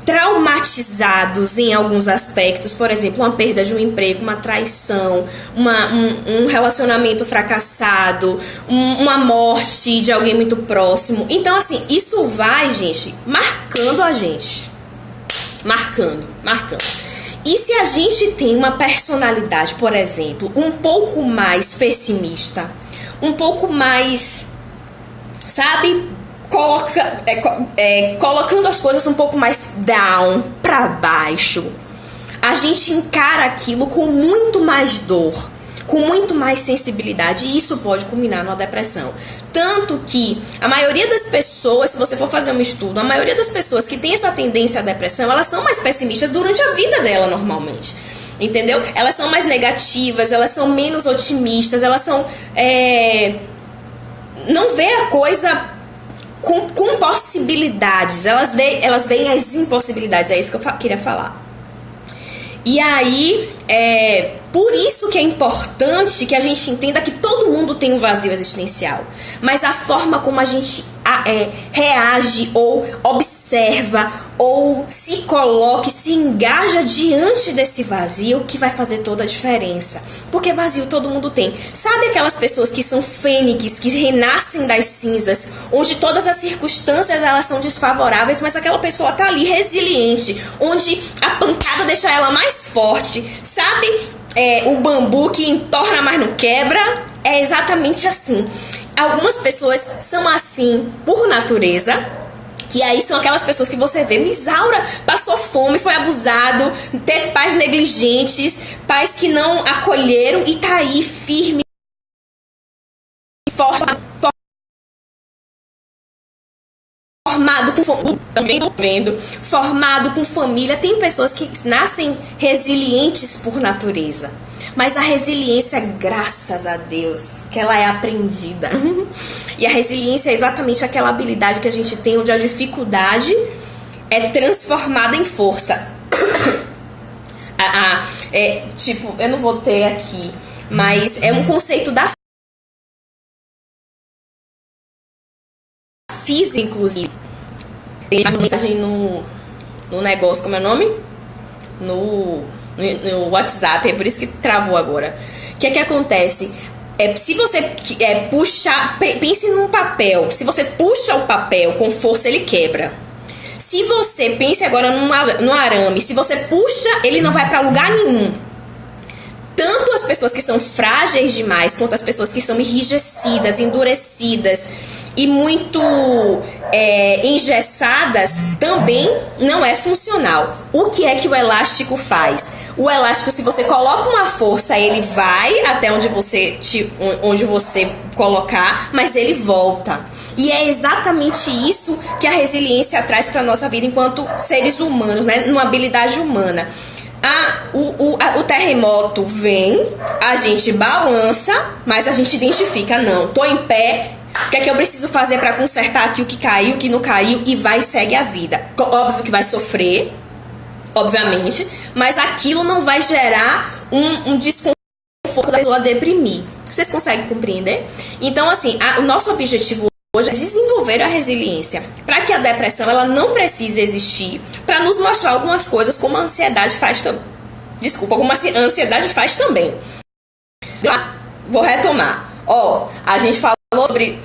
traumatizados em alguns aspectos, por exemplo, uma perda de um emprego, uma traição, um relacionamento fracassado, uma morte de alguém muito próximo. Então, assim, isso vai, gente, marcando a gente. Marcando. E se a gente tem uma personalidade, por exemplo, um pouco mais pessimista, um pouco mais, sabe, colocando as coisas um pouco mais down, pra baixo, a gente encara aquilo com muito mais dor, com muito mais sensibilidade, e isso pode culminar numa depressão. Tanto que a maioria das pessoas, se você for fazer um estudo, a maioria das pessoas que tem essa tendência à depressão, elas são mais pessimistas durante a vida dela normalmente. Entendeu? Elas são mais negativas, elas são menos otimistas, elas são... não vê a coisa com possibilidades, elas veem as impossibilidades, é isso que eu queria falar. E aí, por isso que é importante que a gente entenda que todo mundo tem um vazio existencial, mas a forma como a gente reage ou observa ou se coloque, se engaja diante desse vazio, que vai fazer toda a diferença. Porque vazio todo mundo tem. Sabe aquelas pessoas que são fênix, que renascem das cinzas, onde todas as circunstâncias elas são desfavoráveis, mas aquela pessoa tá ali resiliente, onde a pancada deixa ela mais forte. Sabe o bambu que entorna, mas não quebra? É exatamente assim. Algumas pessoas são assim por natureza, que aí são aquelas pessoas que você vê, Isaura passou fome, foi abusado, teve pais negligentes, pais que não acolheram e tá aí firme, formado com família. Tem pessoas que nascem resilientes por natureza. Mas a resiliência, graças a Deus, que ela é aprendida. E a resiliência é exatamente aquela habilidade que a gente tem onde a dificuldade é transformada em força. Tipo, eu não vou ter aqui, mas é um conceito da física, inclusive. Tem uma mensagem no negócio, como é o nome? No WhatsApp, é por isso que travou agora. O que é que acontece? Se você puxar, pense num papel. Se você puxa o papel com força, ele quebra. Se você, pense agora no arame, se você puxa, ele não vai para lugar nenhum. Tanto as pessoas que são frágeis demais, quanto as pessoas que são enrijecidas, endurecidas e muito engessadas, também não é funcional. O que é que o elástico faz? O elástico, se você coloca uma força, ele vai até onde você colocar, mas ele volta. E é exatamente isso que a resiliência traz para a nossa vida enquanto seres humanos, né? Numa habilidade humana. O terremoto vem, a gente balança, mas a gente identifica, não, tô em pé, o que é que eu preciso fazer para consertar aqui o que caiu, o que não caiu, e vai e segue a vida. Óbvio que vai sofrer, obviamente, mas aquilo não vai gerar um desconforto da pessoa deprimir. Vocês conseguem compreender? Então, assim, o nosso objetivo hoje é desenvolver a resiliência, para que a depressão ela não precise existir, para nos mostrar algumas coisas como a ansiedade faz também. Como a ansiedade faz também. Vou retomar. A gente falou sobre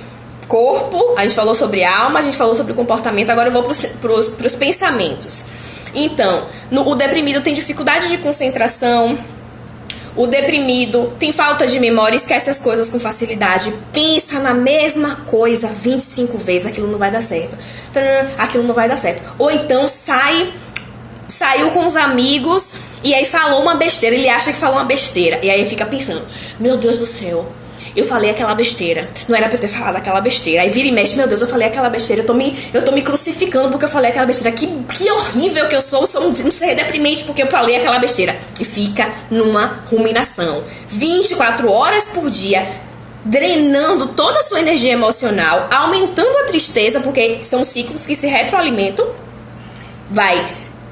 corpo, a gente falou sobre alma, a gente falou sobre comportamento, agora eu vou para os pensamentos. Então, o deprimido tem dificuldade de concentração, o deprimido tem falta de memória, esquece as coisas com facilidade, pensa na mesma coisa 25 vezes, aquilo não vai dar certo, aquilo não vai dar certo. Ou então saiu com os amigos e aí falou uma besteira, ele acha que falou uma besteira, e aí fica pensando, meu Deus do céu, eu falei aquela besteira, não era pra eu ter falado aquela besteira. Aí vira e mexe, meu Deus, eu falei aquela besteira, eu tô me crucificando porque eu falei aquela besteira. Que horrível que eu sou um ser deprimente porque eu falei aquela besteira. E fica numa ruminação 24 horas por dia, drenando toda a sua energia emocional, aumentando a tristeza, porque são ciclos que se retroalimentam. Vai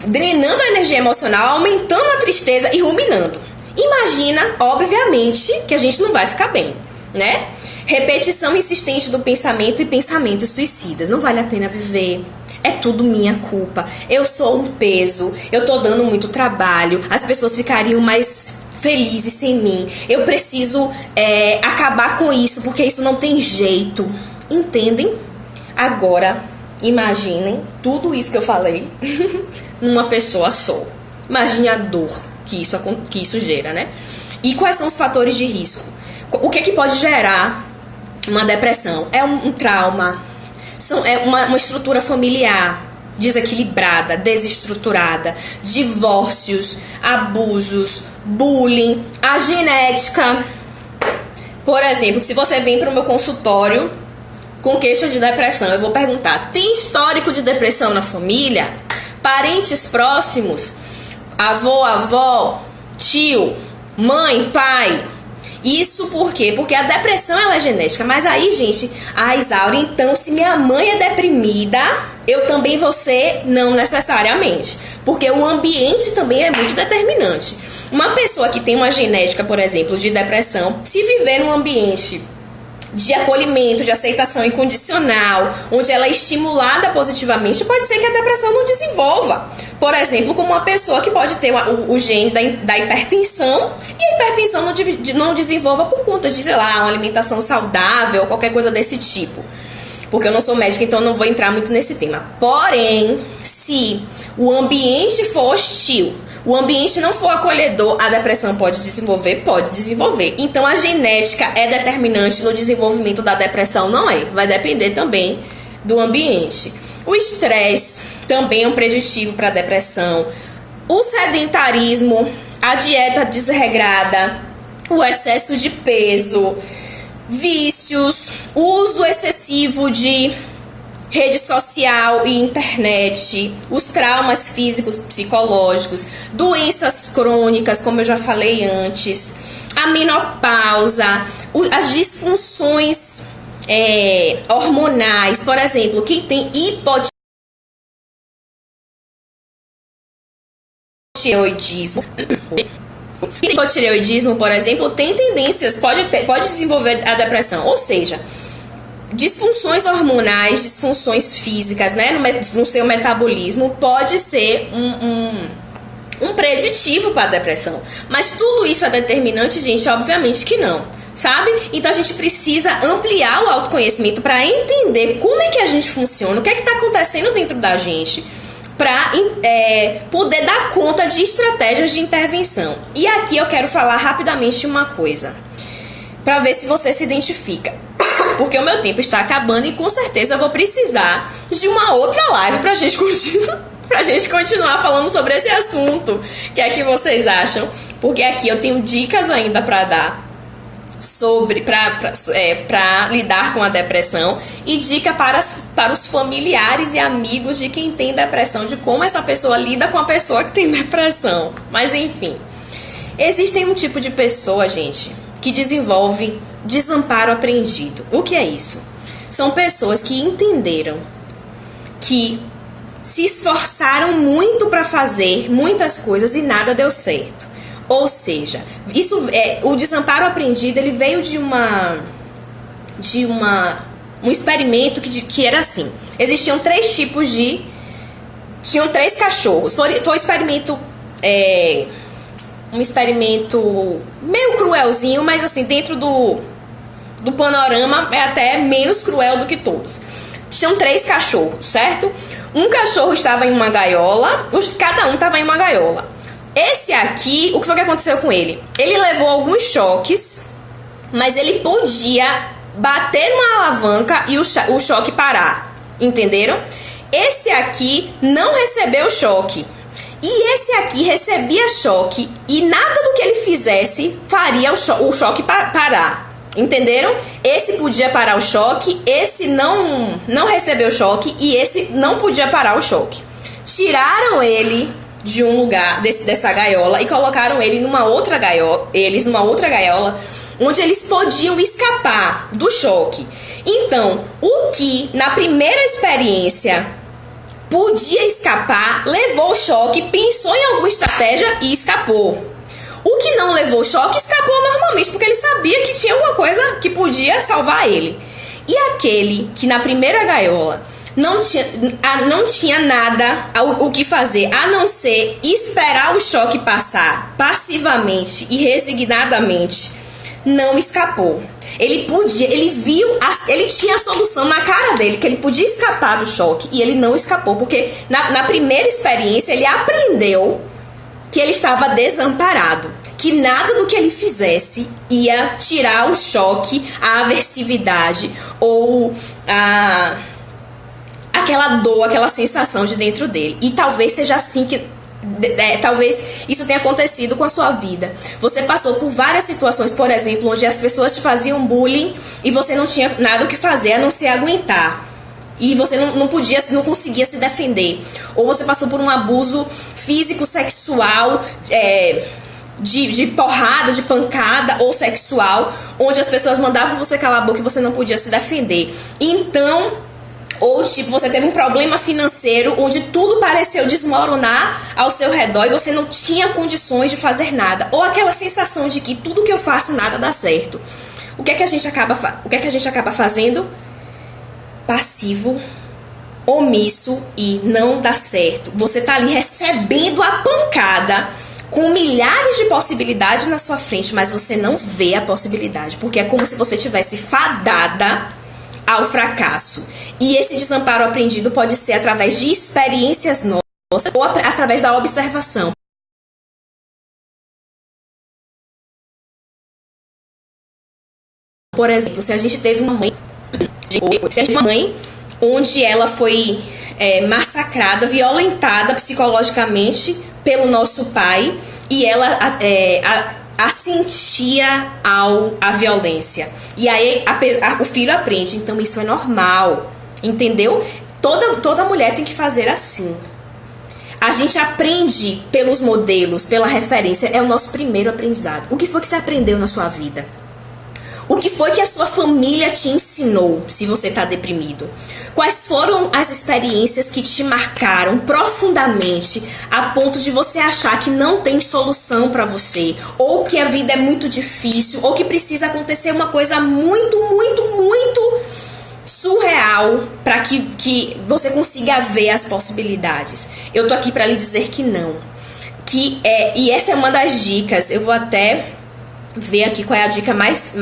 drenando a energia emocional, aumentando a tristeza e ruminando. Imagina, obviamente, que a gente não vai ficar bem, né? Repetição insistente do pensamento e pensamentos suicidas. Não vale a pena viver. É tudo minha culpa. Eu sou um peso. Eu tô dando muito trabalho. As pessoas ficariam mais felizes sem mim. Eu preciso acabar com isso, porque isso não tem jeito. Entendem? Agora, imaginem tudo isso que eu falei numa pessoa só. Imagine a dor que isso gera, né? E quais são os fatores de risco? O que é que pode gerar uma depressão? É um trauma, uma estrutura familiar desequilibrada, desestruturada, divórcios, abusos, bullying, a genética. Por exemplo, se você vem para o meu consultório com queixa de depressão, eu vou perguntar, tem histórico de depressão na família? Parentes próximos? Avô, avó, tio, mãe, pai. Isso por quê? Porque a depressão ela é genética. Mas aí, gente, Isaura, então se minha mãe é deprimida, eu também vou ser? Não necessariamente. Porque o ambiente também é muito determinante. Uma pessoa que tem uma genética, por exemplo, de depressão, se viver num ambiente de acolhimento, de aceitação incondicional, onde ela é estimulada positivamente, pode ser que a depressão não desenvolva. Por exemplo, como uma pessoa que pode ter o gene da hipertensão e a hipertensão não desenvolva por conta de, sei lá, uma alimentação saudável ou qualquer coisa desse tipo. Porque eu não sou médica, então não vou entrar muito nesse tema. Porém, se o ambiente for hostil, o ambiente não for acolhedor, a depressão pode desenvolver? Pode desenvolver. Então, a genética é determinante no desenvolvimento da depressão? Não é. Vai depender também do ambiente. O estresse também é um preditivo para a depressão. O sedentarismo, a dieta desregrada, o excesso de peso, vícios, uso excessivo de rede social e internet, os traumas físicos, psicológicos, doenças crônicas, como eu já falei antes, a menopausa, as disfunções hormonais, por exemplo, quem tem hipotireoidismo, por exemplo, tem tendências, pode desenvolver a depressão, ou seja, disfunções hormonais, disfunções físicas, né, no seu metabolismo, pode ser um preditivo para a depressão. Mas tudo isso é determinante, gente? Obviamente que não, sabe? Então a gente precisa ampliar o autoconhecimento para entender como é que a gente funciona, o que é que está acontecendo dentro da gente, para poder dar conta de estratégias de intervenção. E aqui eu quero falar rapidamente uma coisa, para ver se você se identifica. Porque o meu tempo está acabando e com certeza eu vou precisar de uma outra live pra gente continuar falando sobre esse assunto. O que é que vocês acham? Porque aqui eu tenho dicas ainda pra dar para lidar com a depressão e dica para os familiares e amigos de quem tem depressão, de como essa pessoa lida com a pessoa que tem depressão. Mas enfim, existem um tipo de pessoa, gente, que desenvolve desamparo aprendido. O que é isso? São pessoas que entenderam que se esforçaram muito para fazer muitas coisas e nada deu certo. Ou seja, o desamparo aprendido, ele veio de um experimento que era assim. Existiam tinham 3 cachorros. Foi um experimento meio cruelzinho, mas assim, dentro do panorama é até menos cruel do que todos. Tinham 3 cachorros, certo? Um cachorro estava em uma gaiola, cada um estava em uma gaiola. Esse aqui, o que foi que aconteceu com ele? Ele levou alguns choques, mas ele podia bater numa alavanca e o choque parar, entenderam? Esse aqui não recebeu choque. E esse aqui recebia choque e nada do que ele fizesse faria o choque parar. Entenderam? Esse podia parar o choque, esse não recebeu choque e esse não podia parar o choque. Tiraram ele de um lugar, dessa gaiola, e colocaram ele numa outra gaiola, onde eles podiam escapar do choque. Então, o que na primeira experiência podia escapar, levou o choque, pensou em alguma estratégia e escapou. O que não levou choque, escapou normalmente, porque ele sabia que tinha alguma coisa que podia salvar ele. E aquele que na primeira gaiola não tinha nada o que fazer, a não ser esperar o choque passar passivamente e resignadamente, não escapou. Ele tinha a solução na cara dele, que ele podia escapar do choque, e ele não escapou, porque na primeira experiência ele aprendeu que ele estava desamparado, que nada do que ele fizesse ia tirar o choque, a aversividade ou aquela dor, aquela sensação de dentro dele. E talvez seja assim que talvez isso tenha acontecido com a sua vida. Você passou por várias situações, por exemplo, onde as pessoas te faziam bullying e você não tinha nada o que fazer a não ser aguentar. E você não conseguia se defender. Ou você passou por um abuso físico, sexual, de porrada, de pancada ou sexual, onde as pessoas mandavam você calar a boca e você não podia se defender. Então, ou tipo, você teve um problema financeiro onde tudo pareceu desmoronar ao seu redor e você não tinha condições de fazer nada. Ou aquela sensação de que tudo que eu faço nada dá certo. o que é que a gente acaba fazendo? Passivo, omisso e não dá certo. Você tá ali recebendo a pancada com milhares de possibilidades na sua frente, mas você não vê a possibilidade, porque é como se você tivesse fadada ao fracasso. E esse desamparo aprendido pode ser através de experiências nossas ou através da observação. Por exemplo, se a gente teve uma mãe onde ela foi massacrada, violentada psicologicamente pelo nosso pai, e ela assentia à violência. E aí o filho aprende, então isso é normal, entendeu? Toda mulher tem que fazer assim. A gente aprende pelos modelos, pela referência, é o nosso primeiro aprendizado. O que foi que você aprendeu na sua vida? O que foi que a sua família te ensinou, se você está deprimido? Quais foram as experiências que te marcaram profundamente a ponto de você achar que não tem solução para você? Ou que a vida é muito difícil, ou que precisa acontecer uma coisa muito, muito, muito surreal para que você consiga ver as possibilidades. Eu tô aqui para lhe dizer que não. E essa é uma das dicas. Eu vou até ver aqui qual é a dica mais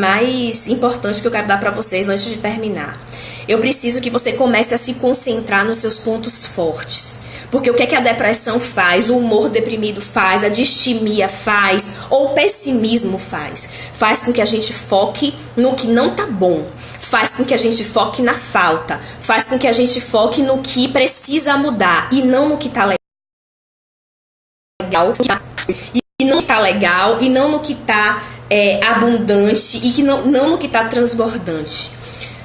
importante que eu quero dar para vocês antes de terminar. Eu preciso que você comece a se concentrar nos seus pontos fortes. Porque o que é que a depressão faz, o humor deprimido faz, a distimia faz, ou o pessimismo faz? Faz com que a gente foque no que não tá bom. Faz com que a gente foque na falta. Faz com que a gente foque no que precisa mudar e não no que tá legal. E não no que tá legal, e não no que tá abundante, e que não no que tá transbordante.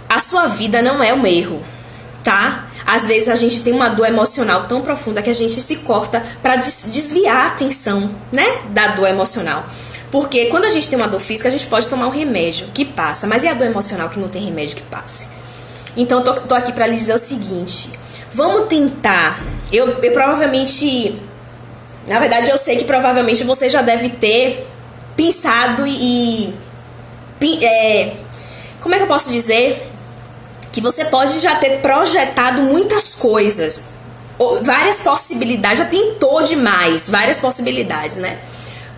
A sua vida não é um erro, tá? Às vezes a gente tem uma dor emocional tão profunda que a gente se corta para desviar a atenção, né, da dor emocional. Porque quando a gente tem uma dor física, a gente pode tomar um remédio que passa, mas e a dor emocional que não tem remédio que passe? Então eu tô aqui para lhe dizer o seguinte: vamos tentar. Eu provavelmente, na verdade eu sei que provavelmente você já deve ter pensado como é que eu posso dizer? Que você pode já ter projetado muitas coisas, várias possibilidades, já tentou demais, várias possibilidades, né?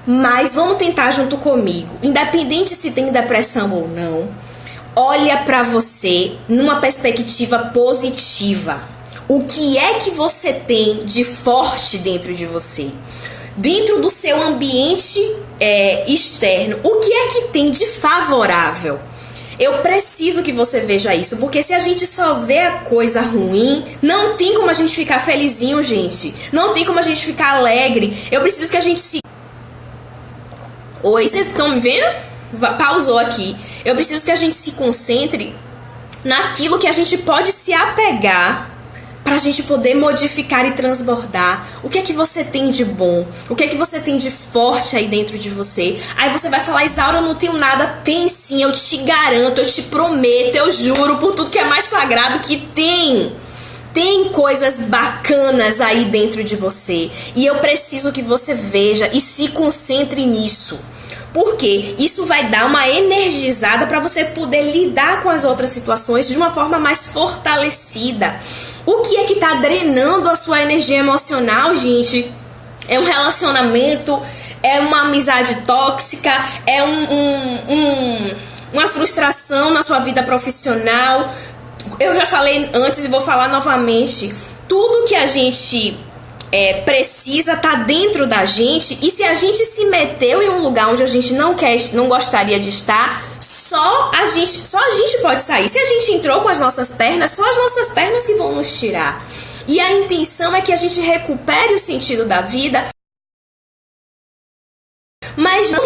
Mas vamos tentar junto comigo, independente se tem depressão ou não, olha pra você numa perspectiva positiva. O que é que você tem de forte dentro de você? Dentro do seu ambiente externo, o que é que tem de favorável? Eu preciso que você veja isso, porque se a gente só vê a coisa ruim, não tem como a gente ficar felizinho, gente. Não tem como a gente ficar alegre. Eu preciso que a gente se... Oi, vocês estão me vendo? Pausou aqui. Eu preciso que a gente se concentre naquilo que a gente pode se apegar pra gente poder modificar e transbordar. O que é que você tem de bom? O que é que você tem de forte aí dentro de você? Aí você vai falar: Isaura, eu não tenho nada. Tem sim, eu te garanto, eu te prometo, eu juro por tudo que é mais sagrado que tem. Tem coisas bacanas aí dentro de você. E eu preciso que você veja e se concentre nisso. Porque isso vai dar uma energizada para você poder lidar com as outras situações de uma forma mais fortalecida. O que é que tá drenando a sua energia emocional, gente? É um relacionamento, é uma amizade tóxica, é uma frustração na sua vida profissional. Eu já falei antes e vou falar novamente. Tudo que a gente precisa tá dentro da gente, e se a gente se meteu em um lugar onde a gente não gostaria de estar, só a gente pode sair. Se a gente entrou com as nossas pernas, só as nossas pernas que vão nos tirar. E a intenção é que a gente recupere o sentido da vida, mas não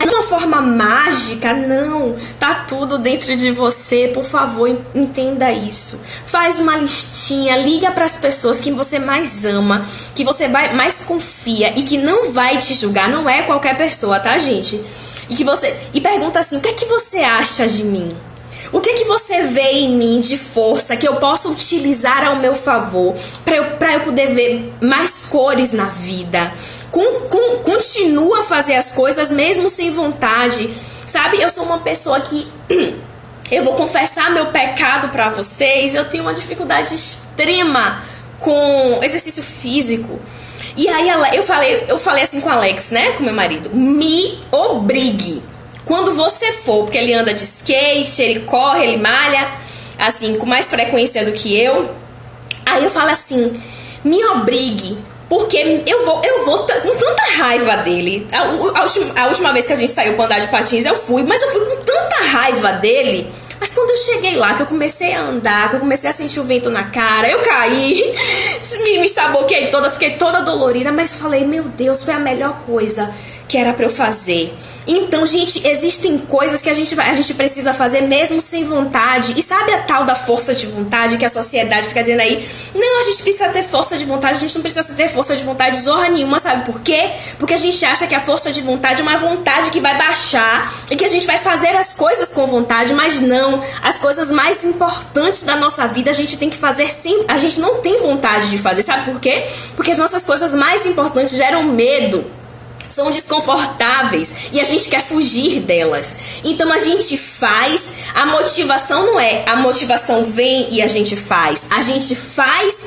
de uma forma mágica, não. Tá tudo dentro de você, por favor, entenda isso. Faz uma listinha, liga para as pessoas que você mais ama, que você mais confia e que não vai te julgar. Não é qualquer pessoa, tá, gente? E pergunta assim: o que é que você acha de mim? O que é que você vê em mim de força que eu possa utilizar ao meu favor para eu poder ver mais cores na vida? Continua a fazer as coisas mesmo sem vontade. Sabe, eu sou uma pessoa que eu vou confessar meu pecado pra vocês, eu tenho uma dificuldade extrema com exercício físico. E aí eu falei assim com o Alex, né, com meu marido, me obrigue. Quando você for, porque ele anda de skate, ele corre, ele malha, assim, com mais frequência do que eu. Aí eu falo assim, me obrigue, porque eu vou com tanta raiva dele. A última vez que a gente saiu pra andar de patins, eu fui, mas eu fui com tanta raiva dele. Mas quando eu cheguei lá, que eu comecei a andar, que eu comecei a sentir o vento na cara, eu caí, me estaboquei toda, fiquei toda dolorida, mas falei, meu Deus, foi a melhor coisa que era pra eu fazer. Então, gente, existem coisas que a gente precisa fazer mesmo sem vontade. E sabe a tal da força de vontade que a sociedade fica dizendo aí? Não, a gente precisa ter força de vontade, a gente não precisa ter força de vontade zorra nenhuma, sabe por quê? Porque a gente acha que a força de vontade é uma vontade que vai baixar e que a gente vai fazer as coisas com vontade, mas não. As coisas mais importantes da nossa vida a gente tem que fazer sim. A gente não tem vontade de fazer, sabe por quê? Porque as nossas coisas mais importantes geram medo, são desconfortáveis e a gente quer fugir delas. Então a gente faz, a motivação não é, a motivação vem e a gente faz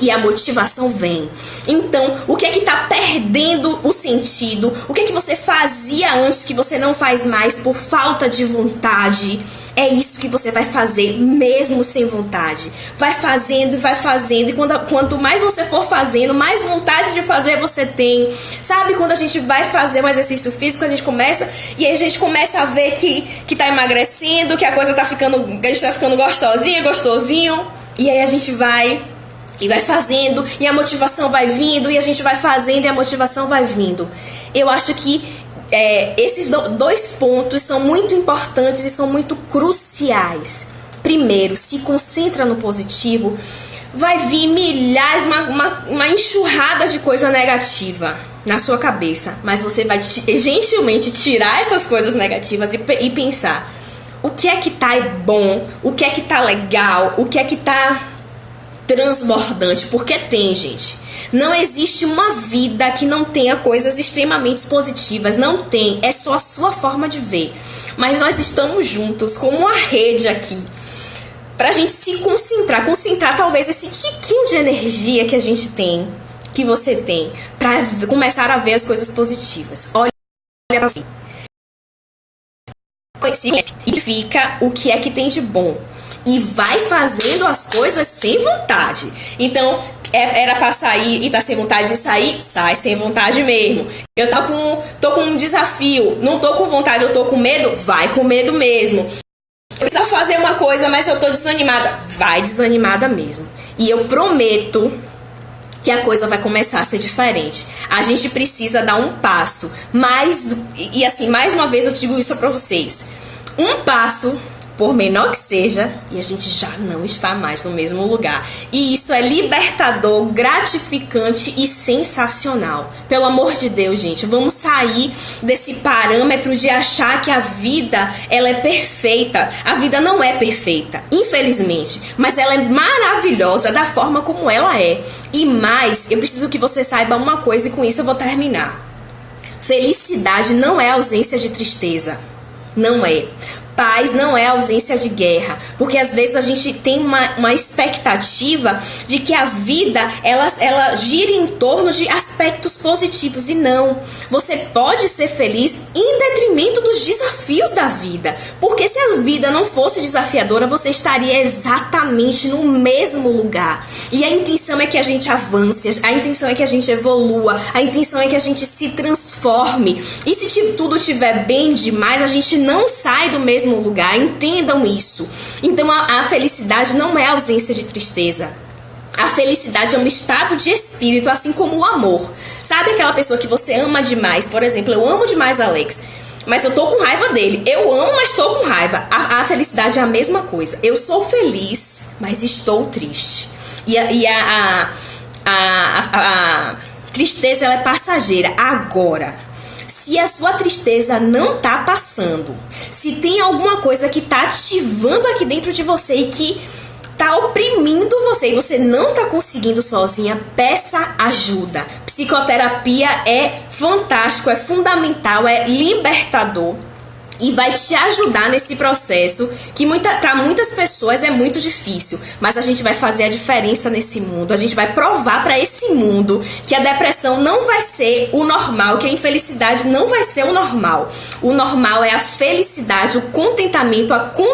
e a motivação vem. Então, o que é que tá perdendo o sentido? O que é que você fazia antes que você não faz mais por falta de vontade? É isso que você vai fazer mesmo sem vontade. Vai fazendo e quanto mais você for fazendo, mais vontade de fazer você tem. Sabe, quando a gente vai fazer um exercício físico, a gente começa a ver que tá emagrecendo, que a coisa tá ficando, que a gente tá ficando gostosinho. E aí a gente vai fazendo e a motivação vai vindo, e a gente vai fazendo e a motivação vai vindo. Eu acho que esses dois pontos são muito importantes e são muito cruciais. Primeiro, se concentra no positivo, vai vir milhares, uma enxurrada de coisa negativa na sua cabeça, mas você vai gentilmente tirar essas coisas negativas e pensar o que é que tá bom, o que é que tá legal, o que é que tá transbordante, porque tem, gente. Não existe uma vida que não tenha coisas extremamente positivas, não tem, é só a sua forma de ver. Mas nós estamos juntos como uma rede aqui, pra gente se concentrar talvez esse tiquinho de energia que a gente tem, que você tem, pra começar a ver as coisas positivas. Olha pra você. Identifica o que é que tem de bom e vai fazendo as coisas sem vontade. Então, era pra sair e tá sem vontade de sair, sai sem vontade mesmo. Eu tô com um desafio, não tô com vontade, eu tô com medo, vai com medo mesmo. Eu preciso fazer uma coisa, mas eu tô desanimada, vai desanimada mesmo. E eu prometo que a coisa vai começar a ser diferente. A gente precisa dar um passo, e assim, mais uma vez eu digo isso pra vocês. Um passo, por menor que seja, e a gente já não está mais no mesmo lugar. E isso é libertador, gratificante e sensacional. Pelo amor de Deus, gente, vamos sair desse parâmetro de achar que a vida, ela é perfeita. A vida não é perfeita, infelizmente, mas ela é maravilhosa da forma como ela é. E mais, eu preciso que você saiba uma coisa, e com isso eu vou terminar. Felicidade não é ausência de tristeza. Não é. Paz não é ausência de guerra, porque às vezes a gente tem uma expectativa de que a vida ela gira em torno de aspectos positivos, e não. Você pode ser feliz em detrimento dos desafios da vida, porque se a vida não fosse desafiadora, você estaria exatamente no mesmo lugar. E a intenção é que a gente avance, a intenção é que a gente evolua, a intenção é que a gente se transforme. E se tudo estiver bem demais, a gente não sai do mesmo lugar, entendam isso. Então a felicidade não é ausência de tristeza. A felicidade é um estado de espírito, assim como o amor. Sabe aquela pessoa que você ama demais? Por exemplo, eu amo demais Alex, mas eu tô com raiva dele. Eu amo, mas tô com raiva. A felicidade é a mesma coisa. Eu sou feliz, mas estou triste. E a tristeza, ela é passageira. Agora, se a sua tristeza não tá passando, se tem alguma coisa que tá ativando aqui dentro de você e que tá oprimindo você e você não tá conseguindo sozinha, peça ajuda. Psicoterapia é fantástico, é fundamental, é libertador. e vai te ajudar nesse processo que para muitas pessoas é muito difícil, mas a gente vai fazer a diferença nesse mundo. A gente vai provar para esse mundo que a depressão não vai ser o normal, que a infelicidade não vai ser o normal. O normal é a felicidade, o contentamento, a